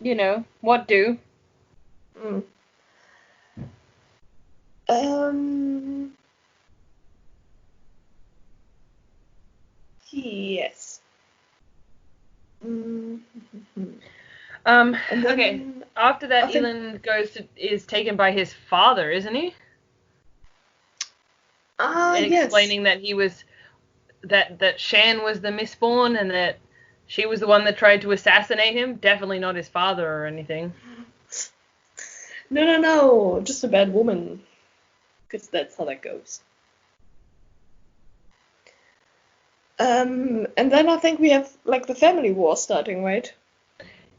you know, what do? Yes. Okay. After that, Eland is taken by his father, isn't he? Yes. Explaining that he was that Shan was the Mistborn and that she was the one that tried to assassinate him. Definitely not his father or anything. No, just a bad woman. Because that's how that goes. And then I think we have like the family war starting, right?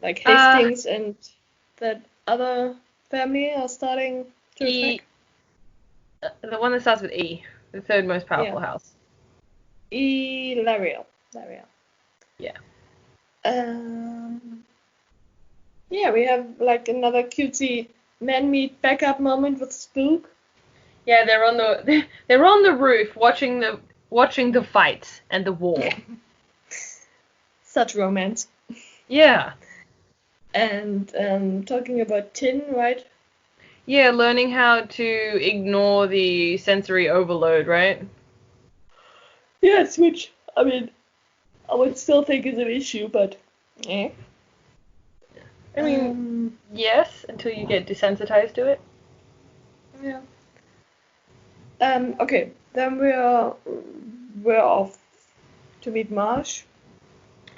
Like Hastings and that other family are starting to attack. The one that starts with E, the third most powerful house. Lariel. Yeah. Yeah, we have like another cutesy man-meat backup moment with Spook. Yeah, they're on the roof watching the fights and the war. Such romance. Yeah. And talking about Tin, right? Yeah, learning how to ignore the sensory overload, right? Yes, which, I mean, I would still think is an issue, but eh. I mean, yes, until you get desensitized to it. Yeah. Okay, then we're off to meet Marsh,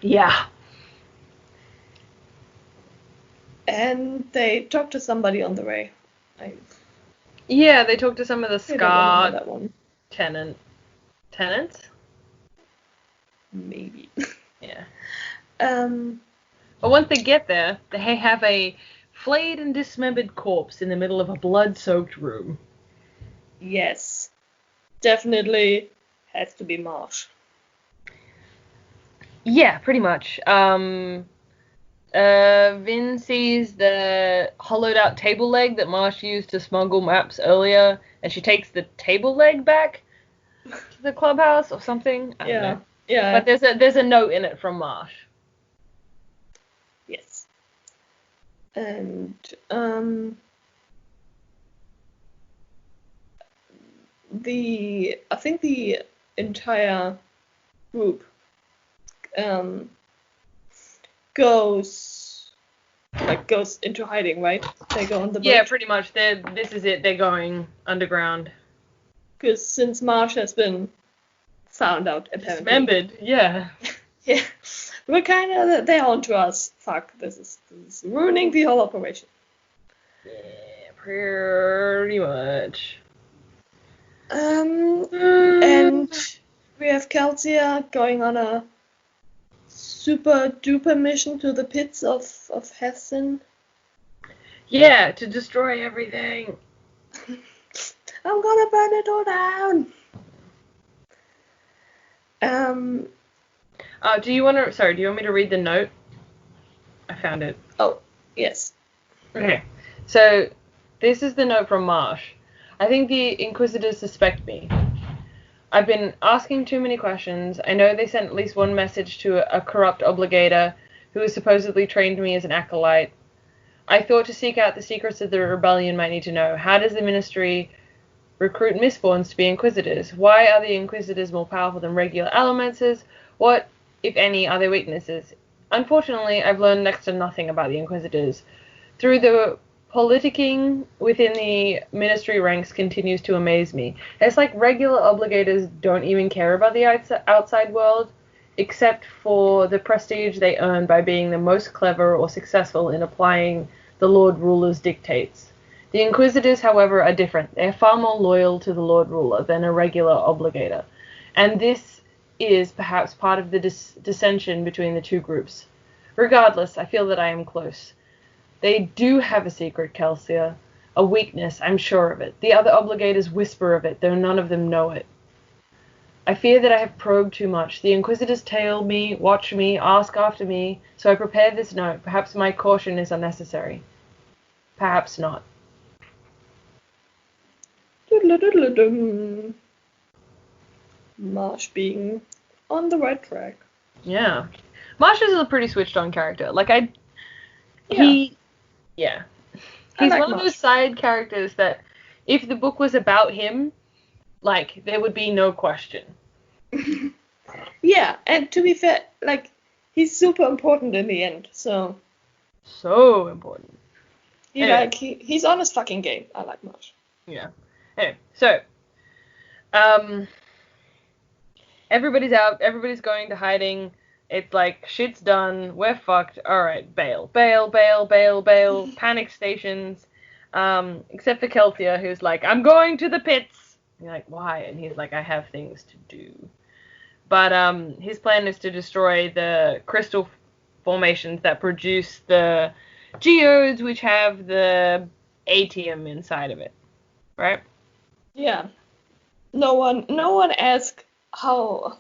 Yeah. and they talk to somebody on the way. I Yeah, they talk to some of the don't remember Scar that one. tenants. Maybe. Yeah. Um. But once they get there, they have a flayed and dismembered corpse in the middle of a blood-soaked room. Yes. Definitely has to be Marsh. Yeah, pretty much. Vin sees the hollowed out table leg that Marsh used to smuggle maps earlier, and she takes the table leg back to the clubhouse or something. I don't know. Yeah. But there's a note in it from Marsh. Yes. And I think the entire group goes into hiding, right? They go on the boat. Yeah, pretty much. This is it. They're going underground. Because since Marsh has been found out, apparently. Dismembered, yeah. Yeah. We're kind of, they're on to us. Fuck, this is ruining the whole operation. Yeah, pretty much. And we have Kelsia going on a super duper mission to the pits of Hessen. Yeah, to destroy everything. I'm gonna burn it all down. Do you want me to read the note? I found it. Oh, yes. Okay. So, this is the note from Marsh. I think the Inquisitors suspect me. I've been asking too many questions. I know they sent at least one message to a corrupt obligator who has supposedly trained me as an acolyte. I thought to seek out the secrets that the rebellion might need to know. How does the ministry recruit Mistborns to be Inquisitors? Why are the Inquisitors more powerful than regular Allomancers? What, if any, are their weaknesses? Unfortunately, I've learned next to nothing about the Inquisitors. Through the politicking within the ministry ranks continues to amaze me. It's like regular obligators don't even care about the outside world, except for the prestige they earn by being the most clever or successful in applying the Lord Ruler's dictates. The Inquisitors, however, are different. They are far more loyal to the Lord Ruler than a regular obligator, and this is perhaps part of the dissension between the two groups. Regardless, I feel that I am close. They do have a secret, Kelsia. A weakness, I'm sure of it. The other obligators whisper of it, though none of them know it. I fear that I have probed too much. The Inquisitors tail me, watch me, ask after me, so I prepared this note. Perhaps my caution is unnecessary. Perhaps not. Marsh being on the right track. Yeah. Marsh is a pretty switched on character. He's like one Marsh. of those side characters that if the book was about him, there would be no question. Yeah, and to be fair, he's super important in the end, so. So important. He's on his fucking game. I like Marsh. Yeah. Anyway, so, everybody's out, everybody's going to hiding. It's like, shit's done, we're fucked, alright, bail. Panic stations. Except for Kelsia, who's like, I'm going to the pits! And you're like, why? And he's like, I have things to do. But, his plan is to destroy the crystal formations that produce the geodes, which have the atium inside of it. Right? Yeah. No one asked how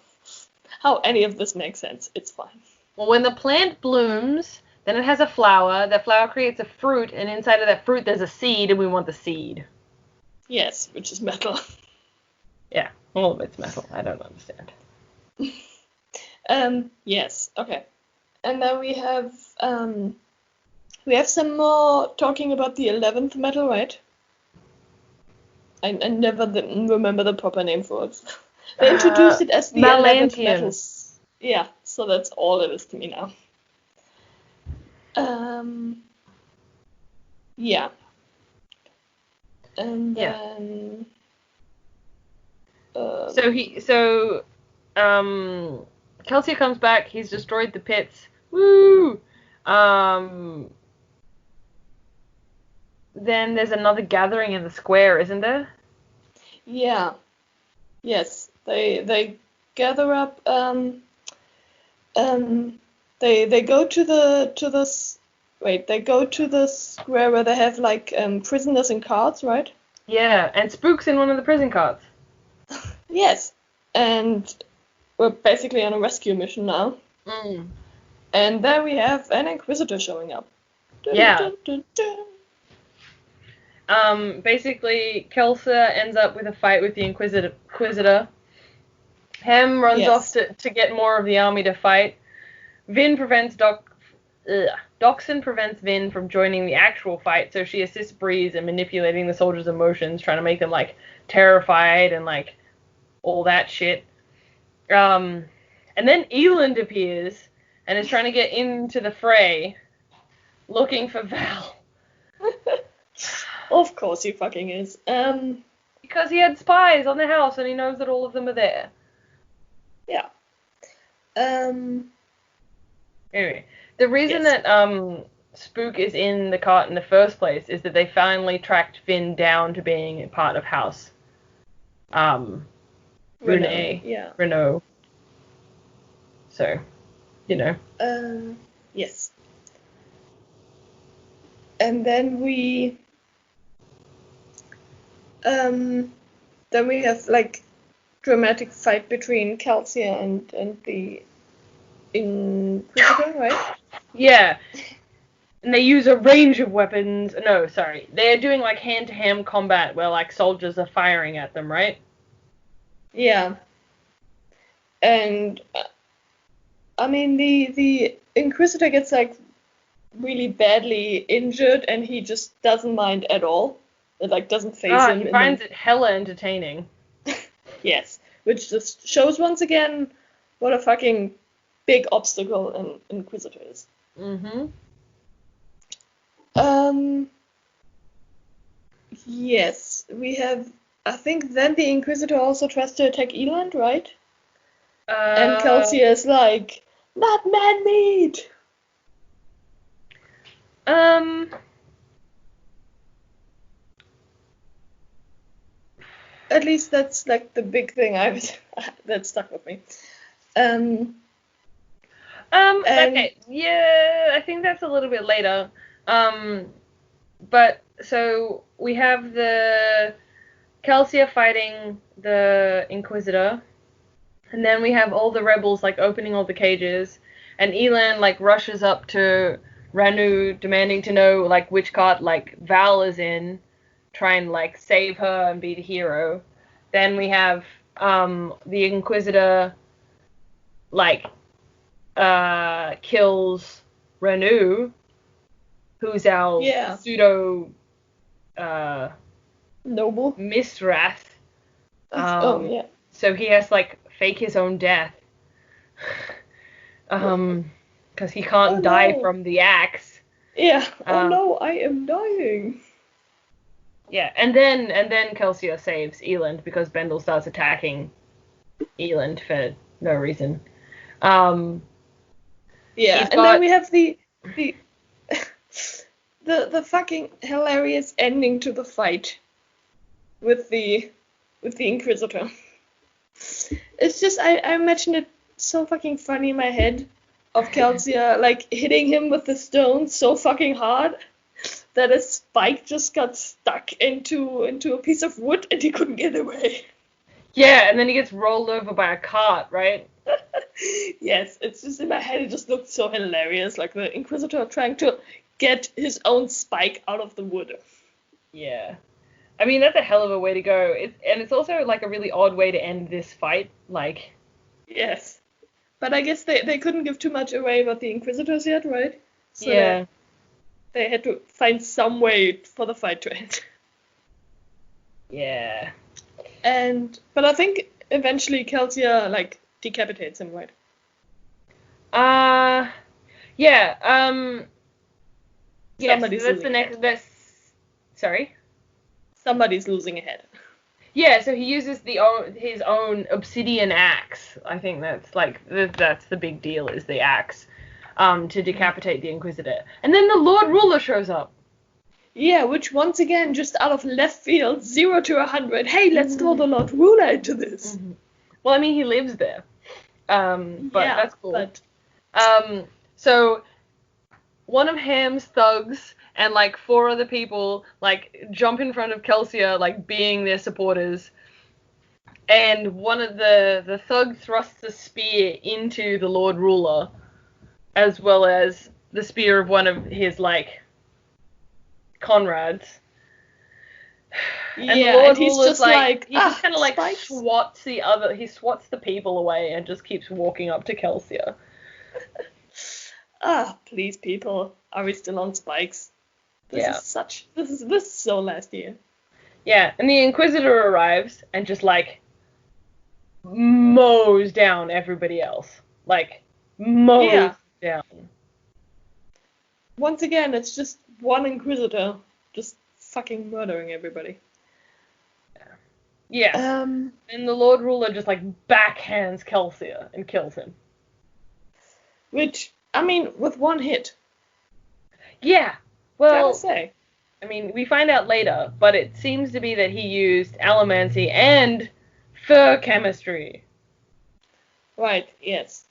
any of this makes sense. It's fine. Well, when the plant blooms, then it has a flower. That flower creates a fruit, and inside of that fruit there's a seed, and we want the seed. Yes, which is metal. Yeah, all of it's metal. I don't understand. Yes. Okay. And then we have some more talking about the 11th metal, right? I never remember the proper name for it. They introduced it as the 11th Malantian. metals. Yeah, so that's all it is to me now. Yeah. And Yeah. then... Kelsier comes back, he's destroyed the pits. Woo! Then there's another gathering in the square, isn't there? Yeah. Yes. They gather up, they go to the square where they have like prisoners in carts, right? Yeah, and Spook's in one of the prison carts. Yes. And we're basically on a rescue mission now. Mm. And there we have an Inquisitor showing up. Yeah. Dun, dun, dun. Basically, Kelsier ends up with a fight with the Inquisitor. Hem runs Yes. off to get more of the army to fight. Doxson prevents Vin from joining the actual fight, so she assists Breeze in manipulating the soldiers' emotions, trying to make them, like, terrified and, like, all that shit. And then Eland appears and is trying to get into the fray, looking for Val. Of course he fucking is. Because he had spies on the house and he knows that all of them are there. Yeah. Anyway, the reason Yes. that Spook is in the cart in the first place is that they finally tracked Finn down to being a part of House. Renee. Yeah. Renault. So, you know. Yes. And then we have like dramatic fight between Kelsier and the Inquisitor, right? Yeah. And they use a range of weapons. No, sorry. They're doing like hand-to-hand combat where like soldiers are firing at them, right? Yeah. And I mean the Inquisitor gets like really badly injured and he just doesn't mind at all. It like doesn't phase him. He finds it hella entertaining. Yes. Which just shows once again what a fucking big obstacle an Inquisitor is. Mm-hmm. Yes, we have. I think then the Inquisitor also tries to attack Eland, right? And Kelsier is like, not man-made! At least that's like the big thing that stuck with me. Okay, yeah, I think that's a little bit later. But, so, we have the Kelsier fighting the Inquisitor, and then we have all the rebels, like, opening all the cages, and Elan, like, rushes up to Ranu, demanding to know, like, which cart, like, Val is in, try and, like, save her and be the hero. Then we have, the Inquisitor, like, kills Ranu, who's our pseudo noble Misrath. yeah. So he has to like fake his own death. Because he can't die from the axe. Yeah. Oh no, I am dying. Yeah, and then Kelsier saves Eland because Bendel starts attacking Eland for no reason. Yeah, and then we have the fucking hilarious ending to the fight with the Inquisitor. It's just I imagine it so fucking funny in my head of Kelsier like hitting him with the stone so fucking hard that a spike just got stuck into a piece of wood and he couldn't get away. Yeah, and then he gets rolled over by a cart, right? Yes, it's just in my head it just looked so hilarious, like the Inquisitor trying to get his own spike out of the wood. Yeah. I mean, that's a hell of a way to go. It's also, like, a really odd way to end this fight, like... Yes. But I guess they couldn't give too much away about the Inquisitors yet, right? So yeah. They had to find some way for the fight to end. Yeah. But I think eventually Kelsia, like, decapitates him, right? Yeah, yes, Somebody's that's the losing a next, head. that's, sorry? Somebody's losing a head. Yeah, so he uses his own obsidian axe. I think that's like that's the big deal, is the axe, to decapitate the Inquisitor. And then the Lord Ruler shows up. Yeah, which once again, just out of left field, 0 to 100. Hey, let's throw the Lord Ruler into this. Well, I mean, he lives there. But Yeah, that's cool. but So one of Ham's thugs and like 4 other people like jump in front of Kelsia, like being their supporters. And one of the thug thrusts a spear into the Lord Ruler, as well as the spear of one of his like comrades. And the yeah, Lord and he's Ruler's just like, he just kind of like spikes. swats the people away and just keeps walking up to Kelsia. Please, people, are we still on spikes? Yeah. This is so last year. Yeah, and the Inquisitor arrives and just like mows down everybody else. Like mows down. Once again, it's just one Inquisitor just fucking murdering everybody. Yeah. And the Lord Ruler just like backhands Kelsia and kills him. Which, I mean, with one hit. Yeah. Well, gotta say. I mean, we find out later, but it seems to be that he used allomancy and fur chemistry. Right, yes.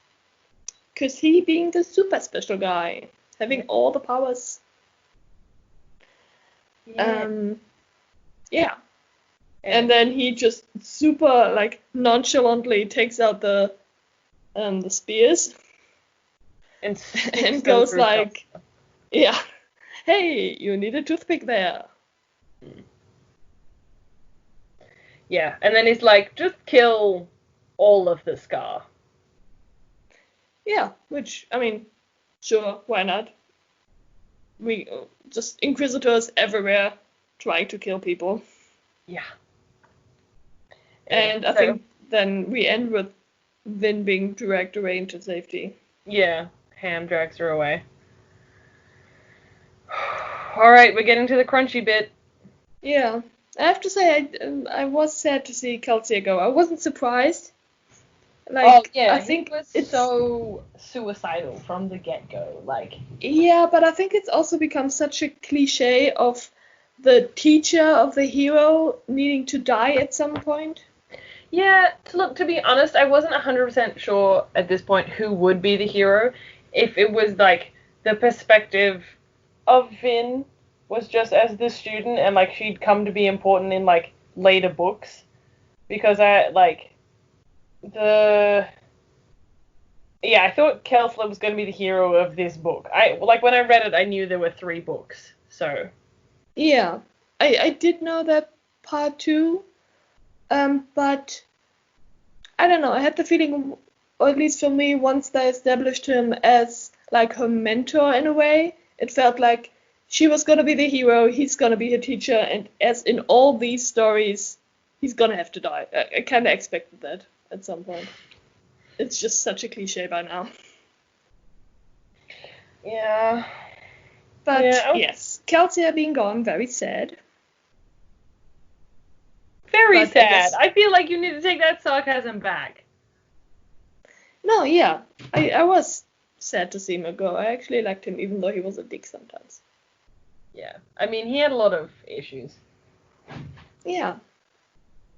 Because he being the super special guy, having all the powers. Yeah. And then he just super, like, nonchalantly takes out the spears. And goes like, yeah, hey, you need a toothpick there. Yeah, and then he's like, just kill all of the Scar. Yeah, which, I mean, sure, why not? We just Inquisitors everywhere trying to kill people. Yeah. And I think then we end with Vin being dragged away into safety. Yeah, Ham drags her away. Alright, we're getting to the crunchy bit. Yeah. I have to say, I was sad to see Kelsia go. I wasn't surprised. Like, yeah, I think he was so suicidal from the get-go. Like, yeah, but I think it's also become such a cliche of the teacher of the hero needing to die at some point. Yeah, to be honest, I wasn't 100% sure at this point who would be the hero. If it was, like, the perspective of Vin was just as the student and, like, she'd come to be important in, like, later books. Because I thought Kelsler was going to be the hero of this book. When I read it, I knew there were 3 books, so. Yeah, I did know that part too, but I don't know, I had the feeling, or at least for me, once they established him as, like, her mentor in a way, it felt like she was going to be the hero, he's going to be her teacher, and as in all these stories, he's going to have to die. I kind of expected that at some point. It's just such a cliche by now. Yeah. But yes, Kelsia being gone, very sad. Very sad. I feel like you need to take that sarcasm back. No, yeah. I was sad to see him go. I actually liked him, even though he was a dick sometimes. Yeah. I mean, he had a lot of issues. Yeah.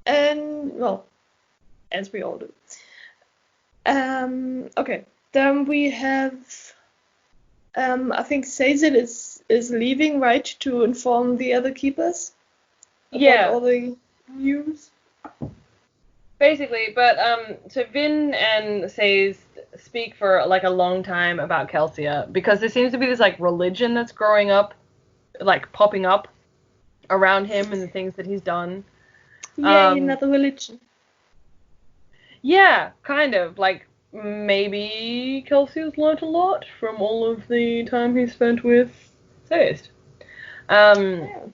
And, well, as we all do. Okay. Then we have, I think Sazed is leaving, right, to inform the other keepers about all the news. Basically, but so Vin and Sazed speak for like a long time about Kelsia because there seems to be this like religion that's growing up, like popping up around him and the things that he's done. Yeah, another religion. Yeah, kind of. Like, maybe Kelsia's learnt a lot from all of the time he spent with Sazed. And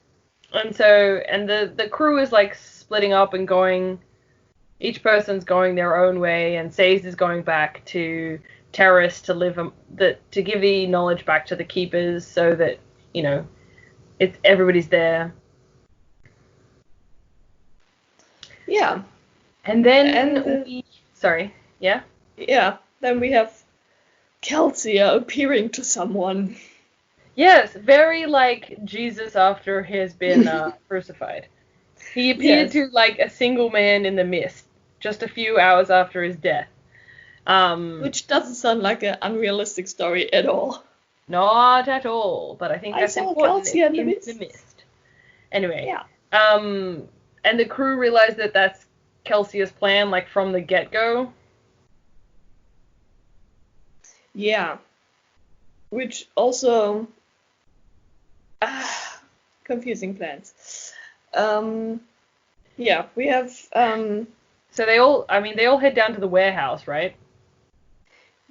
so, and the crew is, like, splitting up and going each person's going their own way, and Sazed is going back to Terrace to live to give the knowledge back to the keepers, so that everybody's there. Yeah. And then sorry, yeah. Yeah. Then we have Kelsia appearing to someone. Yes, very like Jesus after he has been crucified. He appeared to like a single man in the mist just a few hours after his death. Which doesn't sound like an unrealistic story at all. Not at all, but I think that's important. Kelsia in the mist. Anyway. Yeah. And the crew realized that that's Kelsia's plan, like from the get-go. Yeah. Which also confusing plans. Yeah, we have so they all head down to the warehouse, right?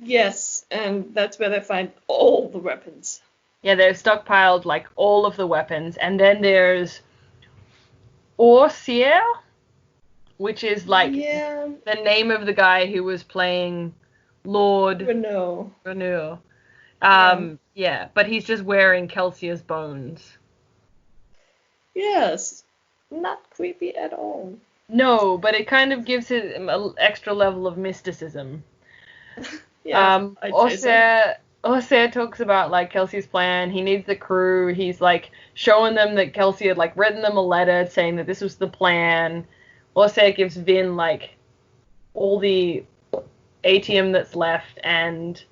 Yes, and that's where they find all the weapons. Yeah, they've stockpiled like all of the weapons, and then there's Orsier, which is like the name of the guy who was playing Lord Renault. Yeah, but he's just wearing Kelsia's bones. Yes, not creepy at all. No, but it kind of gives it an extra level of mysticism. Yeah, Orsier talks about like Kelsia's plan. He needs the crew. He's like showing them that Kelsia had like written them a letter saying that this was the plan. Orsier gives Vin like all the atium that's left and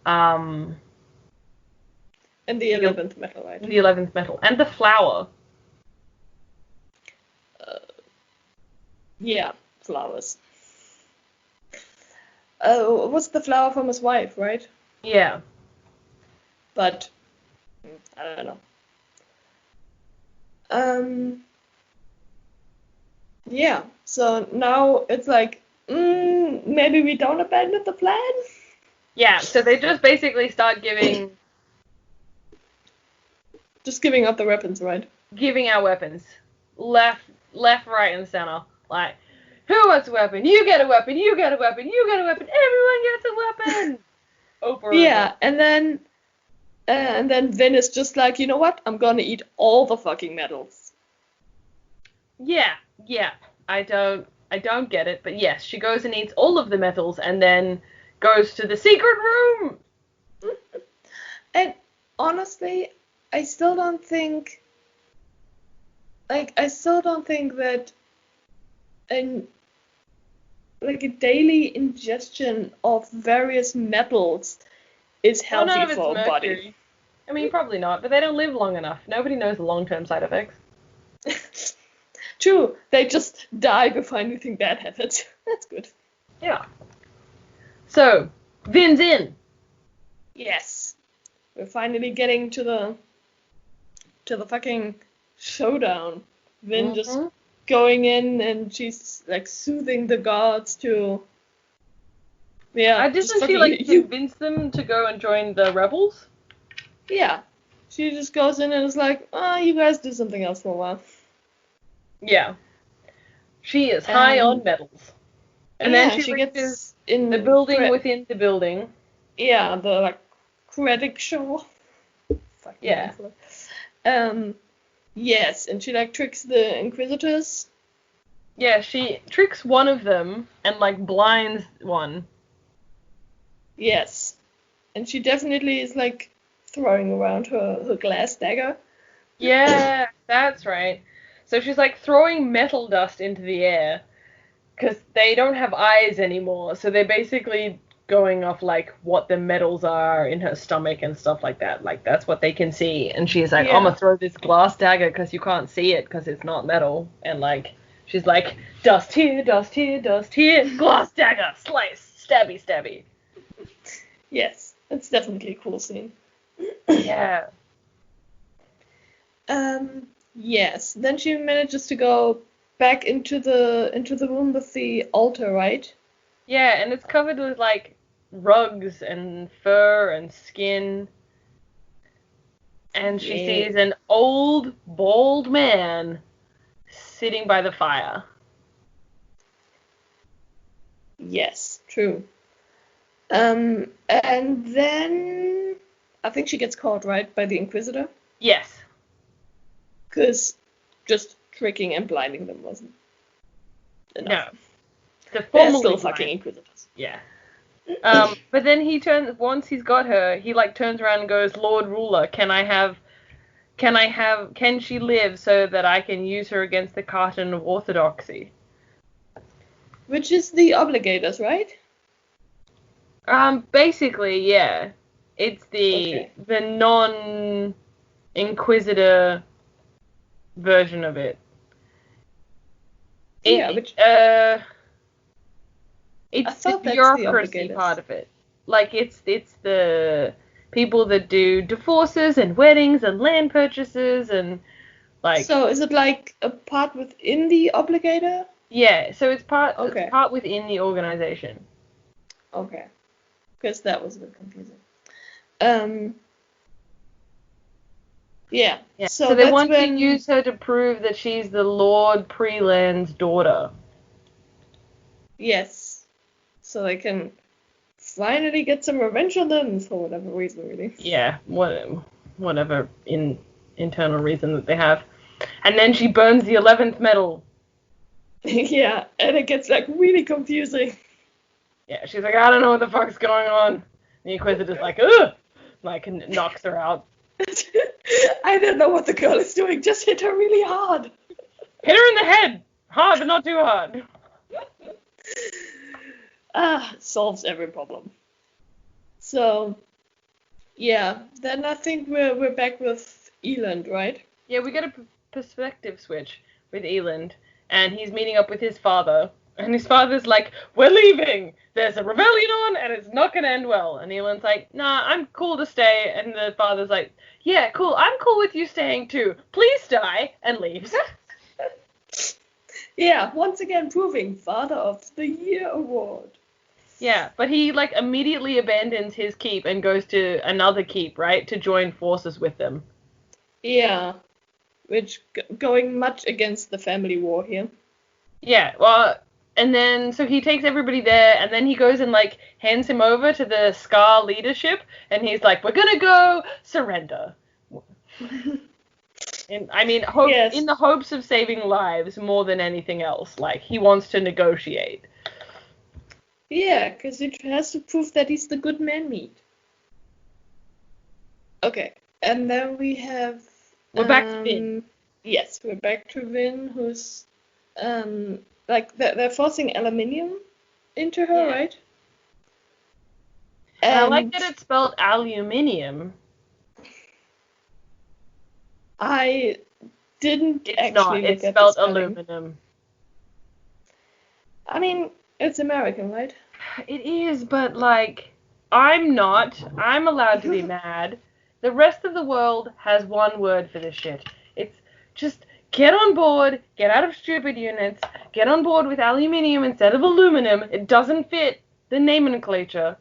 the 11th metal, right? The 11th metal and the flower. Yeah, flowers. What's the flower from his wife, right? Yeah. But I don't know. Yeah. So now it's like, maybe we don't abandon the plan. Yeah. So they just basically start giving. Just giving up the weapons, right? Giving out weapons, left, right, and center. Like, who wants a weapon? You get a weapon. You get a weapon. You get a weapon. Everyone gets a weapon. Yeah, and then Vin is just like, you know what? I'm gonna eat all the fucking medals. Yeah. I don't get it, but yes, she goes and eats all of the metals and then goes to the secret room. And honestly, I still don't think that a daily ingestion of various metals is healthy for a body. I mean, probably not, but they don't live long enough. Nobody knows the long-term side effects. True, they just die before anything bad happens. That's good. Yeah. So, Vin's in. Yes. We're finally getting to the fucking showdown. Vin just going in and she's like soothing the guards to. Yeah. Doesn't she like convince them to go and join the rebels? Yeah. She just goes in and is like, you guys do something else for a while. Yeah. She is high on medals. And then she gets in the building within the building. Yeah, the like credit show. Yeah. Yes, and she like tricks the Inquisitors. Yeah, she tricks one of them and like blinds one. Yes. And she definitely is like throwing around her glass dagger. Yeah, that's right. So she's like throwing metal dust into the air because they don't have eyes anymore. So they're basically going off like what the metals are in her stomach and stuff like that. Like that's what they can see. And she's like, I'm gonna throw this glass dagger because you can't see it because it's not metal. And like she's like, dust here, dust here, dust here, glass dagger, slice, stabby, stabby. Yes, it's definitely a cool scene. Yeah. Yes. Then she manages to go back into the room with the altar, right? Yeah, and it's covered with like rugs and fur and skin. And she sees an old, bald man sitting by the fire. Yes, true. And then I think she gets caught, right, by the Inquisitor? Yes. Because just tricking and blinding them wasn't enough. No. They're formally still blind. fucking Inquisitors. Yeah. But then once he's got her, he like turns around and goes, Lord Ruler, can she live so that I can use her against the carton of orthodoxy? Which is the Obligators, right? Basically, yeah. It's the non-Inquisitor version of it. It's the bureaucracy part of it. Like, it's the people that do divorces and weddings and land purchases and, like... So, is it like a part within the Obligator? Yeah, so it's part within the organization. Okay. Because that was a bit confusing. Yeah. So they want to use her to prove that she's the Lord Preland's daughter. Yes. So they can finally get some revenge on them for whatever reason, really. Yeah, whatever internal reason that they have. And then she burns the 11th metal. Yeah, and it gets like really confusing. Yeah, she's like, I don't know what the fuck's going on. The Inquisitor's like, ugh! Like, knocks her out. I don't know what the girl is doing. Just hit her really hard. Hit her in the head. Hard, but not too hard. Solves every problem. So, yeah. Then I think we're back with Eland, right? Yeah, we get a perspective switch with Eland, and he's meeting up with his father. And his father's like, we're leaving! There's a rebellion on, and it's not gonna end well. And Eland's like, nah, I'm cool to stay. And the father's like, yeah, cool, I'm cool with you staying too. Please die, and leaves. Yeah, once again proving Father of the Year award. Yeah, but he, like, immediately abandons his keep and goes to another keep, right, to join forces with them. Yeah, which going much against the family war here. Yeah, well... And then, so he takes everybody there, and then he goes and, like, hands him over to the Scar leadership, and he's like, we're gonna go surrender. And, I mean, in the hopes of saving lives more than anything else. Like, he wants to negotiate. Yeah, because he has to prove that he's the good man meat. Okay, and then we have... We're back to Vin. Yes, we're back to Vin, who's... Like, they're forcing aluminium into her, right? And I like that it's spelled aluminium. I didn't actually look at it's spelled aluminum. I mean, it's American, right? It is, but, like, I'm not. I'm allowed to be mad. The rest of the world has one word for this shit. It's just... Get on board, get out of stupid units, get on board with aluminium instead of aluminum. It doesn't fit the nomenclature.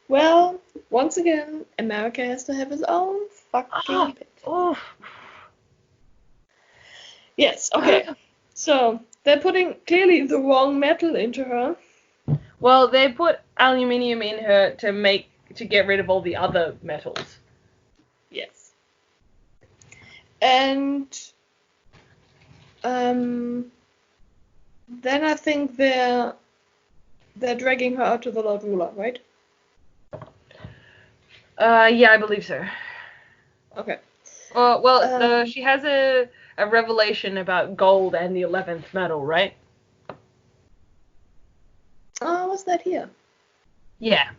Well, once again, America has to have its own fucking bit. Oh. Yes, okay. So, they're putting clearly the wrong metal into her. Well, they put aluminium in her to get rid of all the other metals. Yes. And then I think they're dragging her out to the Lord Ruler, right? Yeah, I believe so. Okay. She has a revelation about gold and the 11th metal, right? Oh, was that here? Yeah.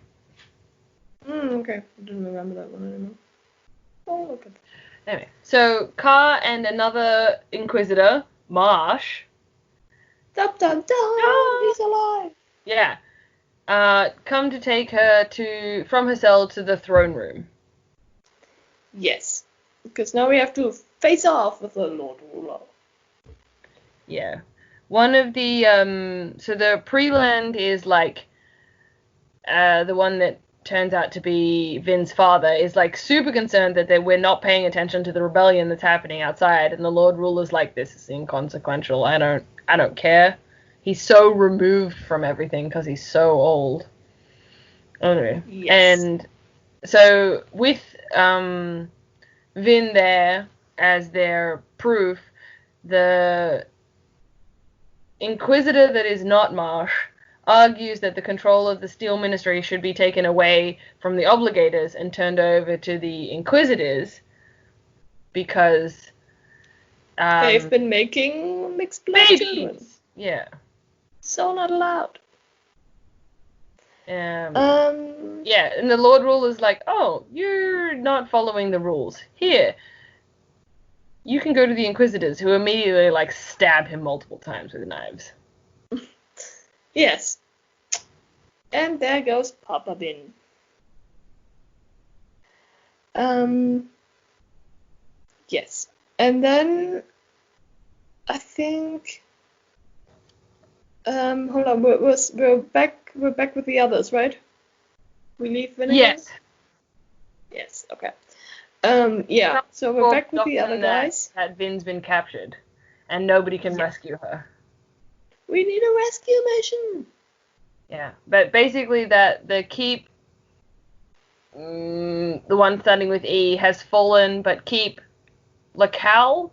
Okay. I didn't remember that one anymore. Oh, okay. Anyway, so Car and another Inquisitor, Marsh. Dun dun dun! He's alive! Yeah. Come to take her from her cell to the throne room. Yes. Because now we have to face off with the Lord Ruler. Yeah. One of the, so the Preland is like, the one that turns out to be Vin's father, is like super concerned that we're not paying attention to the rebellion that's happening outside, and the Lord Ruler's like, this is inconsequential, I don't care. he's so removed from everything because he's so old. Anyway, Yes. and so with Vin there as their proof, the Inquisitor that is not Marsh argues that the control of the Steel Ministry should be taken away from the Obligators and turned over to the Inquisitors because They've been making mixed blood children. babies. Yeah. So not allowed. Yeah, and the Lord Ruler's like, oh, you're not following the rules. Here, you can go to the Inquisitors, who immediately, like, stab him multiple times with knives. Yes. And there goes Papa Vin. Yes. And then I think hold on, we're back with the others, right? We leave Vin again? Yes. Yes, okay. Yeah, so we're back with the other guys. That Vin's been captured, and nobody can rescue her. We need a rescue mission. Yeah, but basically the keep, the one starting with E, has fallen, but keep Lacal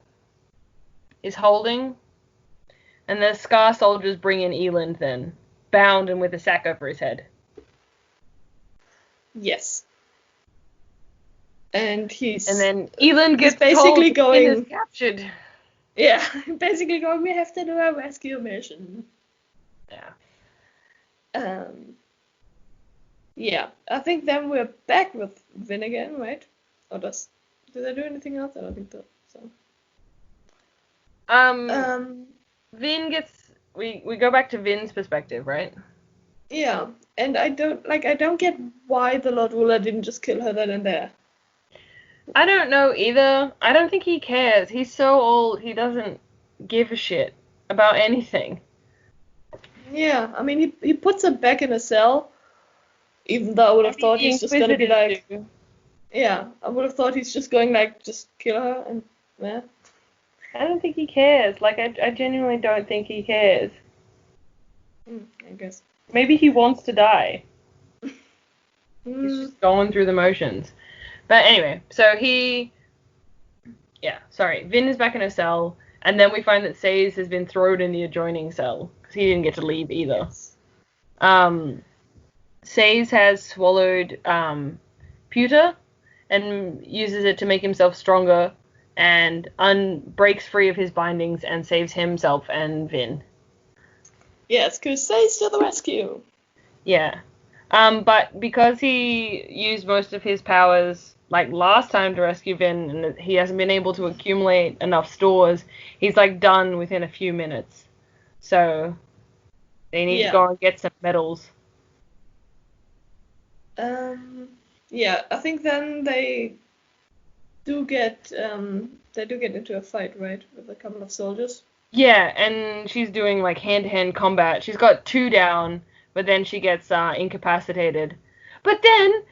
is holding, and the Scar soldiers bring in Eland then, bound and with a sack over his head. Yes. And then Eland gets basically told going, Finn is captured. Yeah, basically going, we have to do a rescue mission. Yeah. Yeah, I think then we're back with Vin again, right? Or did I do anything else? I don't think so. Vin gets, we go back to Vin's perspective, right? Yeah, and I don't get why the Lord Ruler didn't just kill her then and there. I don't know either. I don't think he cares. He's so old, he doesn't give a shit about anything. Yeah, I mean, he puts her back in a cell, even though I would have thought he's just gonna be like... Yeah, I would have thought he's just going like, just kill her and... Yeah. I don't think he cares. Like, I genuinely don't think he cares. I guess. Maybe he wants to die. He's just going through the motions. But anyway, so Vin is back in a cell, and then we find that Sayes has been thrown in the adjoining cell, because he didn't get to leave either. Sayes has swallowed pewter, and uses it to make himself stronger, and breaks free of his bindings, and saves himself and Vin. Yes, because Sayes to the rescue! Yeah. But because he used most of his powers like last time to rescue Vin, and he hasn't been able to accumulate enough stores, he's like done within a few minutes. So they need to go and get some medals. Yeah, I think then they do get into a fight, right, with a couple of soldiers. Yeah, and she's doing like hand-to-hand combat. She's got 2 down, but then she gets incapacitated. But then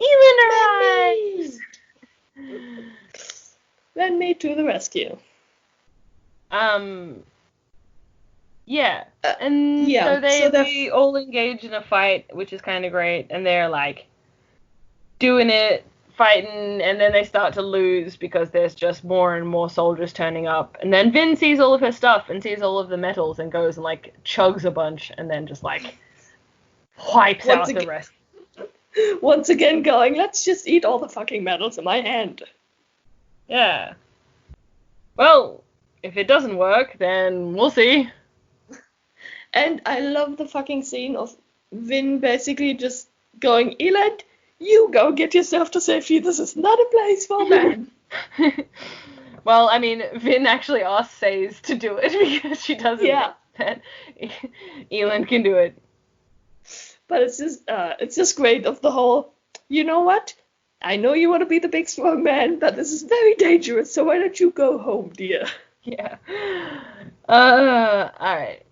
Elin arrives! Then me to the rescue. Yeah. So they all engage in a fight, which is kind of great, and they're like doing it, fighting, and then they start to lose because there's just more and more soldiers turning up. And then Vin sees all of her stuff and sees all of the metals and goes and like chugs a bunch and then just like wipes out the rest. Once again going, let's just eat all the fucking metals in my hand. Yeah. Well, if it doesn't work, then we'll see. And I love the fucking scene of Vin basically just going, Elend, you go get yourself to safety. This is not a place for man. Well, I mean, Vin actually asks Sayes to do it because she doesn't think that Elend can do it. But it's just great of the whole, you know what? I know you want to be the big strong man, but this is very dangerous, so why don't you go home, dear? Yeah. Alright.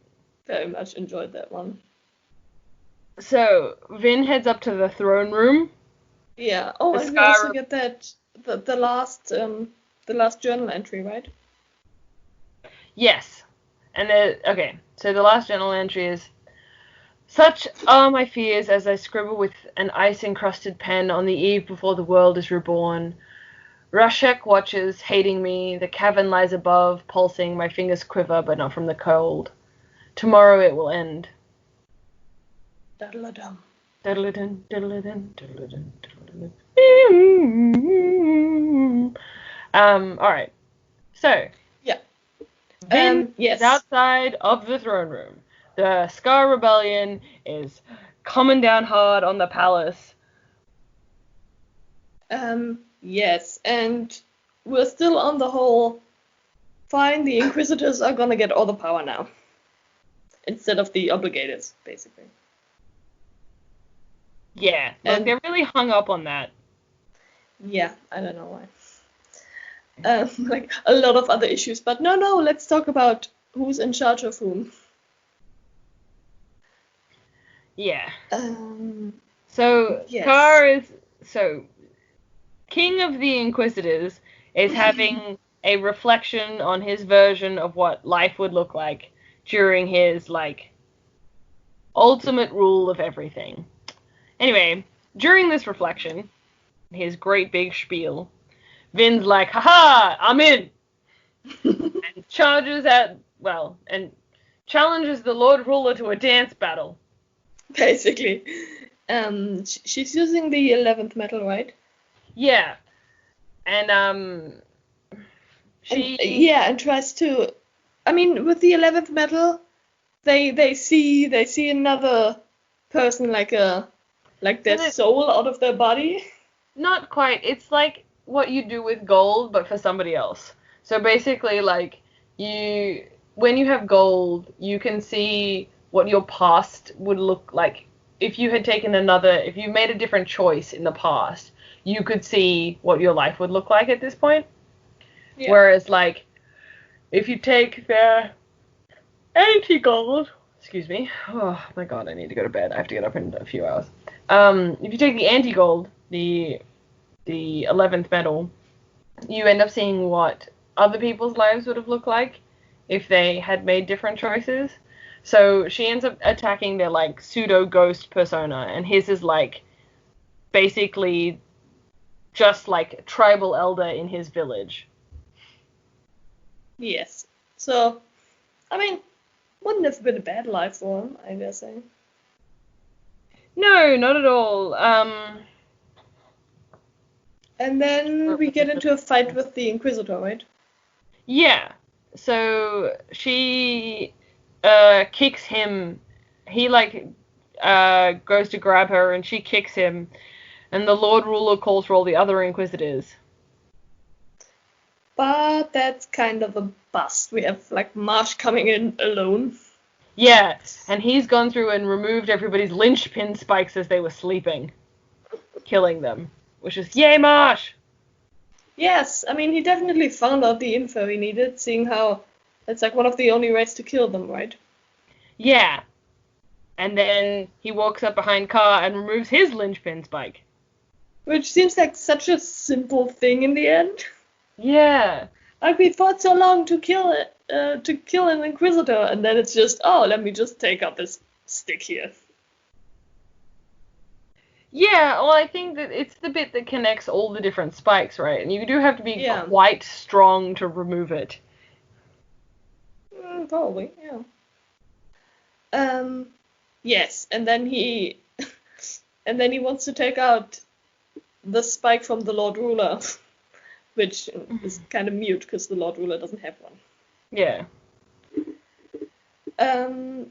Very much enjoyed that one. So, Vin heads up to the throne room. Yeah. Oh, and we also get that, the last journal entry, right? Yes. And okay, So the last journal entry is, such are my fears as I scribble with an ice-encrusted pen on the eve before the world is reborn. Rashek watches, hating me. The cavern lies above, pulsing. My fingers quiver, but not from the cold. Tomorrow it will end. Daddle-a-dum. Diddle-a-dun, diddle-a-dun, diddle-a-dun, diddle-a-dun. Alright. So. Yeah. Vin Yes. is outside of the throne room. The Scar Rebellion is coming down hard on the palace. Yes, and we're still on the whole, fine, the Inquisitors are gonna get all the power now. Instead of the Obligators, basically. Yeah, like they're really hung up on that. Yeah, I don't know why. Like a lot of other issues, but no, let's talk about who's in charge of whom. Yeah. So, yes. Car is, King of the Inquisitors is having a reflection on his version of what life would look like during his, like, ultimate rule of everything. Anyway, during this reflection, his great big spiel, Vin's like, haha, I'm in! And challenges the Lord Ruler to a dance battle. Basically. She's using the 11th metal, right? Yeah. And, and tries to, I mean, with the 11th metal, they see another person like their soul out of their body. Not quite. It's like what you do with gold, but for somebody else. So basically, like, when you have gold, you can see what your past would look like. If you made a different choice in the past, you could see what your life would look like at this point. Yeah. Whereas, like, if you take the anti-gold, excuse me, oh my god, I need to go to bed. I have to get up in a few hours. If you take the anti-gold, the 11th metal, you end up seeing what other people's lives would have looked like if they had made different choices. So she ends up attacking their, like, pseudo-ghost persona, and his is, like, basically just, like, tribal elder in his village. Yes. So, I mean, wouldn't have been a bad life for him, I guess. No, not at all. And then we get into a fight with the Inquisitor, right? Yeah. So she kicks him. He, like, goes to grab her, and she kicks him. And the Lord Ruler calls for all the other Inquisitors. But that's kind of a bust. We have, like, Marsh coming in alone. Yeah, and he's gone through and removed everybody's linchpin spikes as they were sleeping, killing them. Which is, yay, Marsh! Yes, I mean, he definitely found out the info he needed, seeing how it's, like, one of the only ways to kill them, right? Yeah. And then he walks up behind Carr and removes his linchpin spike. Which seems like such a simple thing in the end. Yeah. Like, we fought so long to kill an Inquisitor, and then it's just, oh, let me just take out this stick here. Yeah, well, I think that it's the bit that connects all the different spikes, right? And you do have to be quite strong to remove it. Probably, yeah. Yes, and then he wants to take out the spike from the Lord Ruler, which is kind of mute because the Lord Ruler doesn't have one. Yeah.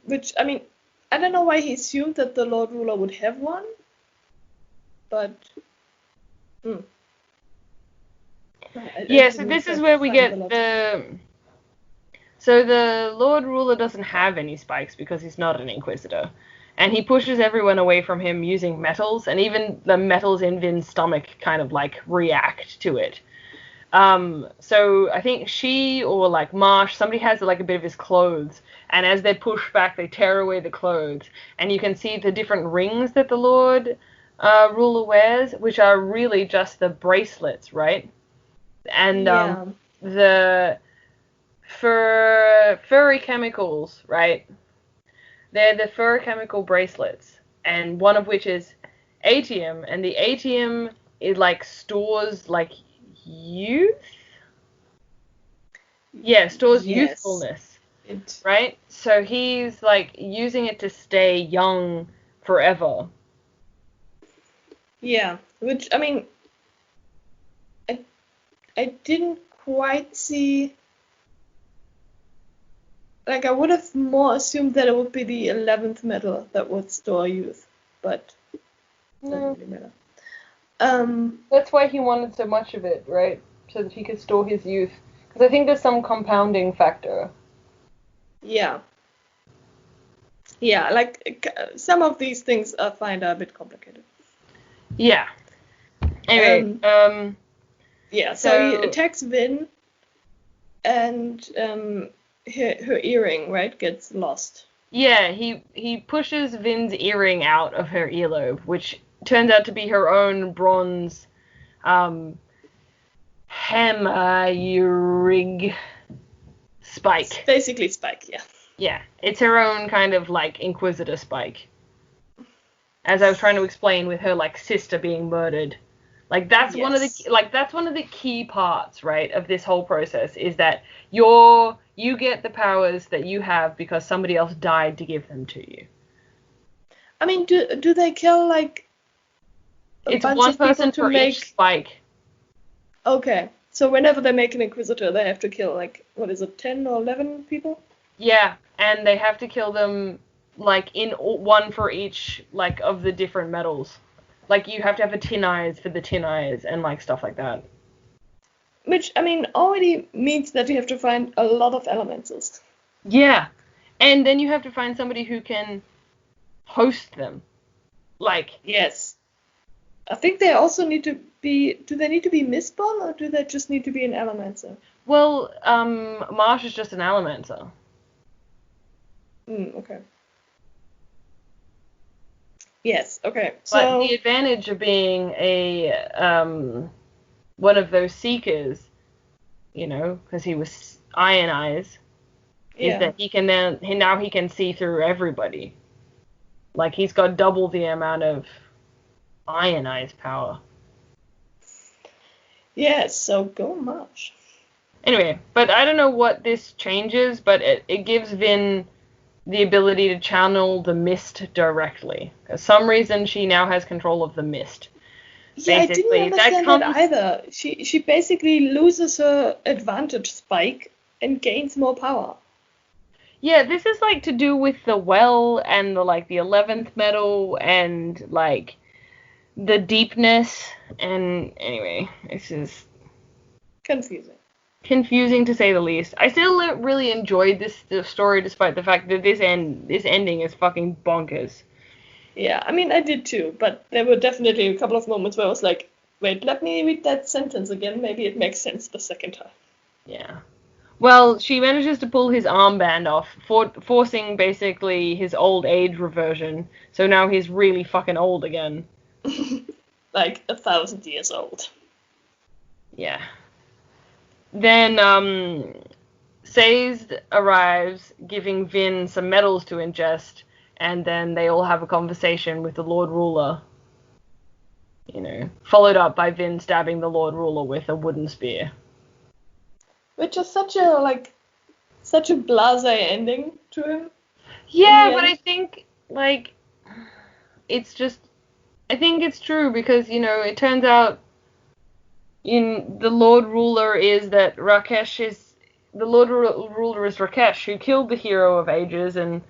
Which, I mean, I don't know why he assumed that the Lord Ruler would have one, but... Yeah, so this is where we get the... So the Lord Ruler doesn't have any spikes because he's not an Inquisitor. And he pushes everyone away from him using metals, and even the metals in Vin's stomach kind of, like, react to it. So I think she or, like, Marsh, somebody has, like, a bit of his clothes, and as they push back, they tear away the clothes, and you can see the different rings that the Lord Ruler wears, which are really just the bracelets, right? And for furry chemicals, right? They're the fur chemical bracelets, and one of which is atium, and the atium it like stores like youth. Yeah, stores Yes. youthfulness, right? So he's like using it to stay young forever. Yeah, which I mean, I didn't quite see. Like I would have more assumed that it would be the 11th metal that would store youth, but it doesn't really matter. That's why he wanted so much of it, right? So that he could store his youth. Because I think there's some compounding factor. Yeah. Yeah, like some of these things I find are a bit complicated. Yeah. Anyway, yeah, so he attacks Vin, and her earring, right, gets lost. Yeah, he pushes Vin's earring out of her earlobe, which turns out to be her own bronze hemorrhag spike. It's basically spike, yeah. Yeah, it's her own kind of like Inquisitor spike. As I was trying to explain with her like sister being murdered. Like that's one of the key parts, right, of this whole process is that you get the powers that you have because somebody else died to give them to you. I mean, do they kill like it's one person for each spike. Okay, so whenever they make an Inquisitor, they have to kill like what is it, 10 or 11 people? Yeah, and they have to kill them like in one for each like of the different metals. Like you have to have a tin eyes for the tin eyes and like stuff like that. Which I mean already means that you have to find a lot of elementals. Yeah, and then you have to find somebody who can host them. Like yes, I think they also need to be. Do they need to be Mistborn or do they just need to be an elemental? Well, Marsh is just an elemental. Okay. Yes. Okay. So but the advantage of being a one of those seekers, you know, because he was Iron Eyes, is that he can now he can see through everybody. Like he's got double the amount of Iron Eyes power. Yes. So go Marsh. Anyway, but I don't know what this changes, but it gives Vin the ability to channel the mist directly. For some reason, she now has control of the mist. Yeah, basically, I didn't understand that either. She basically loses her advantage spike and gains more power. Yeah, this is like to do with the well and the like the 11th metal and like the deepness and anyway, this is confusing to say the least. I still really enjoyed this story despite the fact that this ending is fucking bonkers. Yeah, I mean I did too, but there were definitely a couple of moments where I was like, wait, let me read that sentence again. Maybe it makes sense the second time. Yeah. Well, she manages to pull his armband off, forcing basically his old age reversion. So now he's really fucking old again. Like 1,000 years old. Yeah. Then, Sazed arrives, giving Vin some metals to ingest, and then they all have a conversation with the Lord Ruler. You know, followed up by Vin stabbing the Lord Ruler with a wooden spear. Which is such a blasé ending to him. Yeah, but I think, like, it's just, I think it's true because, you know, it turns out the Lord Ruler is that the Lord Ruler is Rakesh, who killed the hero of ages and,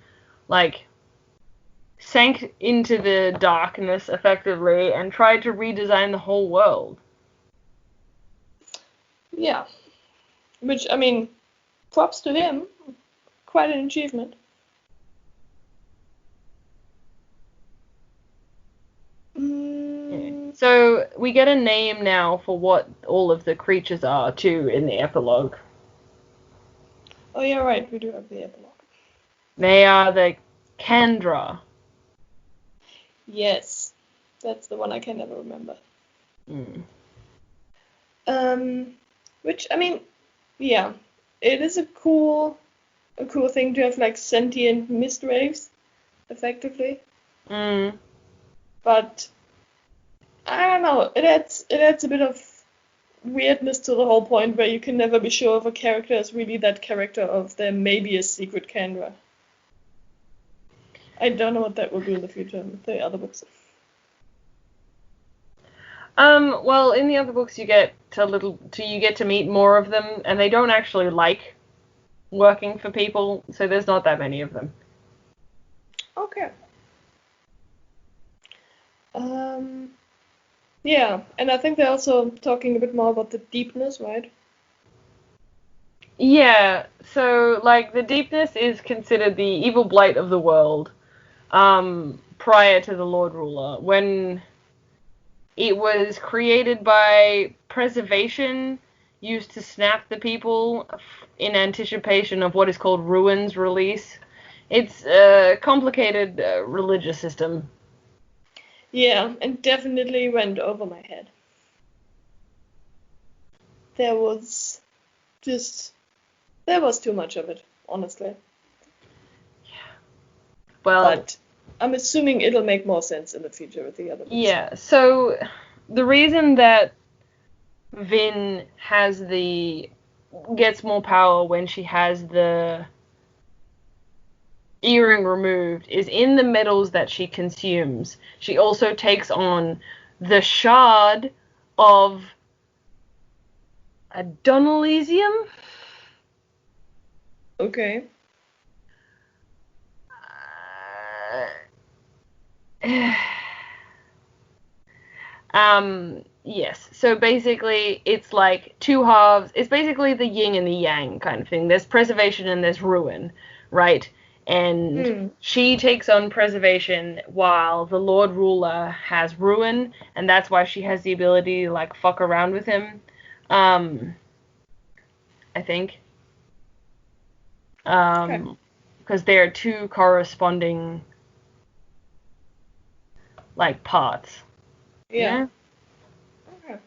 like, sank into the darkness effectively and tried to redesign the whole world. Yeah. Which, I mean, props to him. Quite an achievement. So we get a name now for what all of the creatures are, too, in the epilogue. Oh, yeah, right. We do have the epilogue. They are the Kandra. Yes. That's the one I can never remember. Which, I mean, yeah. it is a cool thing to have like sentient mist wraiths, effectively. But I don't know. It adds a bit of weirdness to the whole point where you can never be sure if a character is really that character of there may be a secret Kendra. I don't know what that will do in the future with the other books. Well, in the other books you get to meet more of them, and they don't actually like working for people, so there's not that many of them. Okay. Yeah, and I think they're also talking a bit more about the deepness, right? Yeah, so, like, the deepness is considered the evil blight of the world, prior to the Lord Ruler, when it was created by preservation, used to snap the people in anticipation of what is called Ruin's release. It's a complicated religious system. Yeah, and definitely went over my head. There was too much of it, honestly. Yeah. Well, but I'm assuming it'll make more sense in the future with the other books. Yeah, so the reason that Vin gets more power when she has the earring removed is in the metals that she consumes. She also takes on the shard of Adonalesium. Okay. Yes. So basically, it's like two halves. It's basically the yin and the yang kind of thing. There's preservation and there's ruin, right? And she takes on preservation while the Lord Ruler has ruin, and that's why she has the ability to, like, fuck around with him. I think. Because they are two corresponding, like, parts. Yeah. Okay.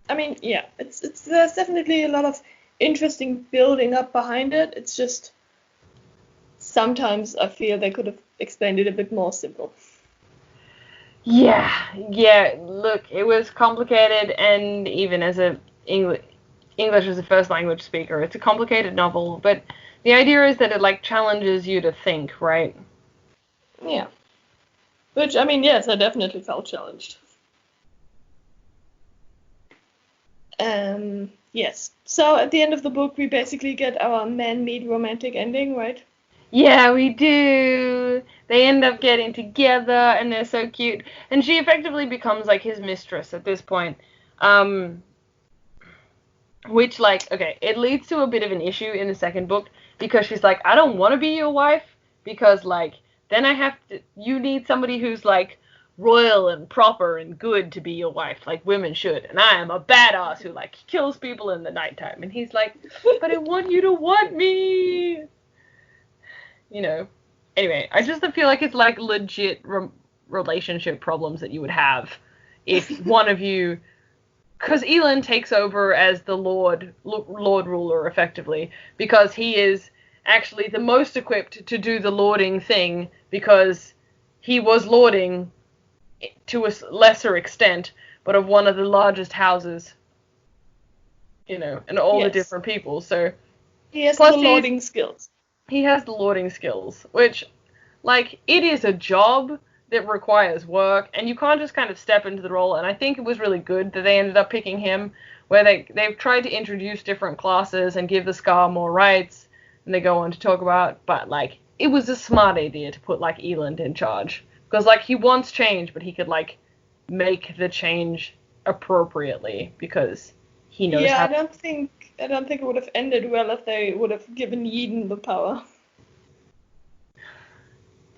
I mean, yeah, there's definitely a lot of interesting building up behind it. It's just sometimes I feel they could have explained it a bit more simple. Yeah. Look, it was complicated, and even as a English as a first language speaker, it's a complicated novel. But the idea is that it, like, challenges you to think, right? Yeah. Which, I mean, yes, I definitely felt challenged. Yes. So at the end of the book, we basically get our man-made romantic ending, right? Yeah, we do. They end up getting together, and they're so cute. And she effectively becomes, like, his mistress at this point. Which, like, okay, it leads to a bit of an issue in the second book, because she's like, I don't want to be your wife, because, like, then you need somebody who's, like, royal and proper and good to be your wife, like women should, and I am a badass who, like, kills people in the nighttime. And he's like, but I want you to want me! You know. Anyway, I just feel like it's, like, legit relationship problems that you would have if one of you... Because Elend takes over as the Lord Ruler, effectively, because he is actually the most equipped to do the lording thing, because he was lording to a lesser extent, but of one of the largest houses, you know, and all the different people. So he has the lording skills. He has the lording skills, which, like, it is a job that requires work, and you can't just kind of step into the role. And I think it was really good that they ended up picking him, where they've tried to introduce different classes and give the Scar more rights, and they go on to talk about, but, like, it was a smart idea to put, like, Elend in charge, because, like, he wants change, but he could, like, make the change appropriately, because he knows how. I don't think it would have ended well if they would have given Eden the power.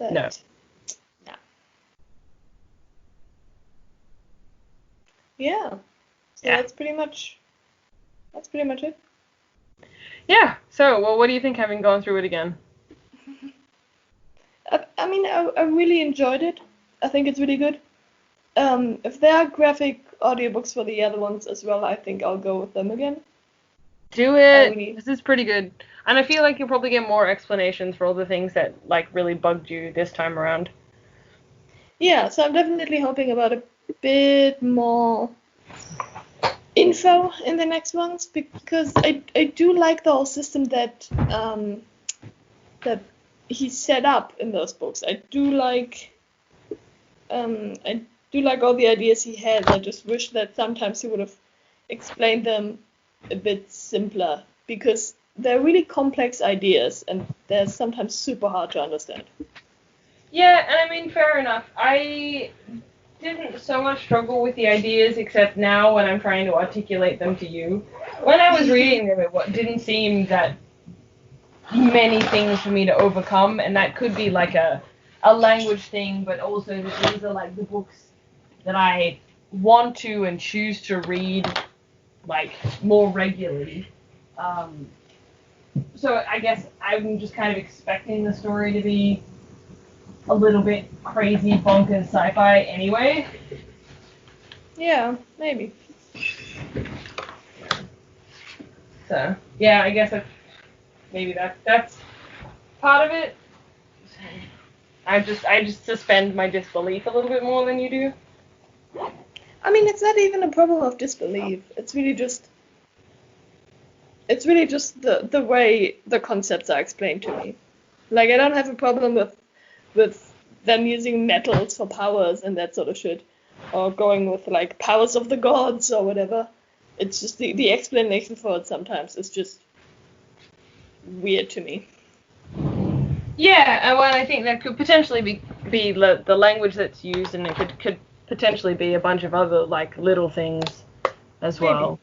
But, no. Yeah. So that's pretty much it. Yeah. So, well, what do you think, having gone through it again? I mean, I really enjoyed it. I think it's really good. If there are graphic audiobooks for the other ones as well, I think I'll go with them again. Do it. This is pretty good. And I feel like you'll probably get more explanations for all the things that, like, really bugged you this time around. Yeah, so I'm definitely hoping about a bit more info in the next ones, because I do like the whole system that that he set up in those books. I do like all the ideas he has. I just wish that sometimes he would have explained them a bit simpler, because they're really complex ideas and they're sometimes super hard to understand. Yeah, and I mean, fair enough. I didn't so much struggle with the ideas, except now when I'm trying to articulate them to you. When I was reading them, it didn't seem that many things for me to overcome, and that could be like a language thing, but also that these are like the books that I want to and choose to read like more regularly. So I guess I'm just kind of expecting the story to be a little bit crazy, bonkers sci-fi anyway. Yeah, maybe. So yeah, I guess maybe that's part of it. I just suspend my disbelief a little bit more than you do. I mean, it's not even a problem of disbelief. It's really just the way the concepts are explained to me. Like, I don't have a problem with them using metals for powers and that sort of shit, or going with like powers of the gods or whatever. It's just the explanation for it sometimes is just weird to me. Yeah, well, I think that could potentially be the language that's used, and it could potentially be a bunch of other like little things as well.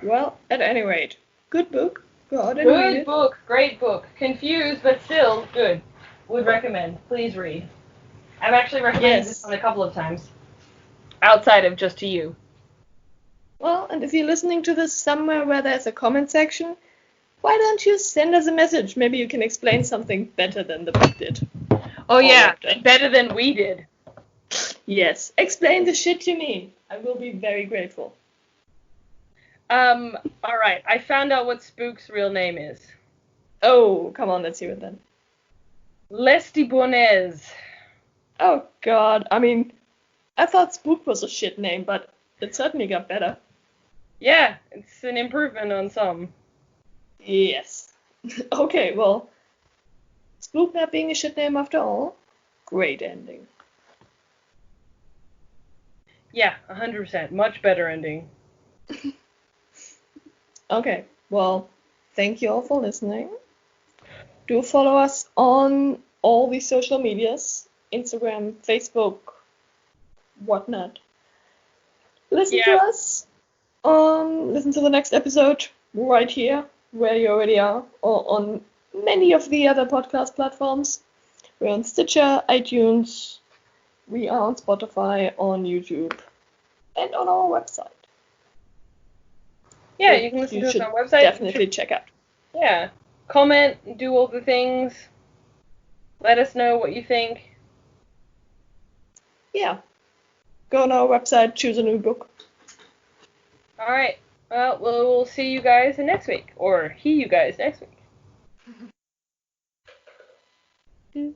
Well, at any rate, good book. Go out and read read it. it. Book, great book. Confused, but still good. Would recommend. Please read. I've actually recommended this one a couple of times, outside of just to you. Well, and if you're listening to this somewhere where there's a comment section, why don't you send us a message? Maybe you can explain something better than the book did. Oh yeah, better than we did. Yes, explain the shit to me. I will be very grateful. Alright, I found out what Spook's real name is. Oh, come on, let's hear it then. Mistborn. Oh god, I mean, I thought Spook was a shit name, but it certainly got better. Yeah, it's an improvement on some. Yes. Okay, well, Spook not being a shit name after all, great ending. Yeah, 100%. Much better ending. Okay, well, thank you all for listening. Do follow us on all the social medias, Instagram, Facebook, whatnot. Listen to us. Listen to the next episode right here, where you already are, or on many of the other podcast platforms. We're on Stitcher, iTunes, we are on Spotify, on YouTube, and on our website. Yeah, you can listen to us on our website. Definitely check out. Yeah. Comment, do all the things. Let us know what you think. Yeah. Go on our website, choose a new book. Alright. Well, we'll see you guys next week. Or hear you guys next week.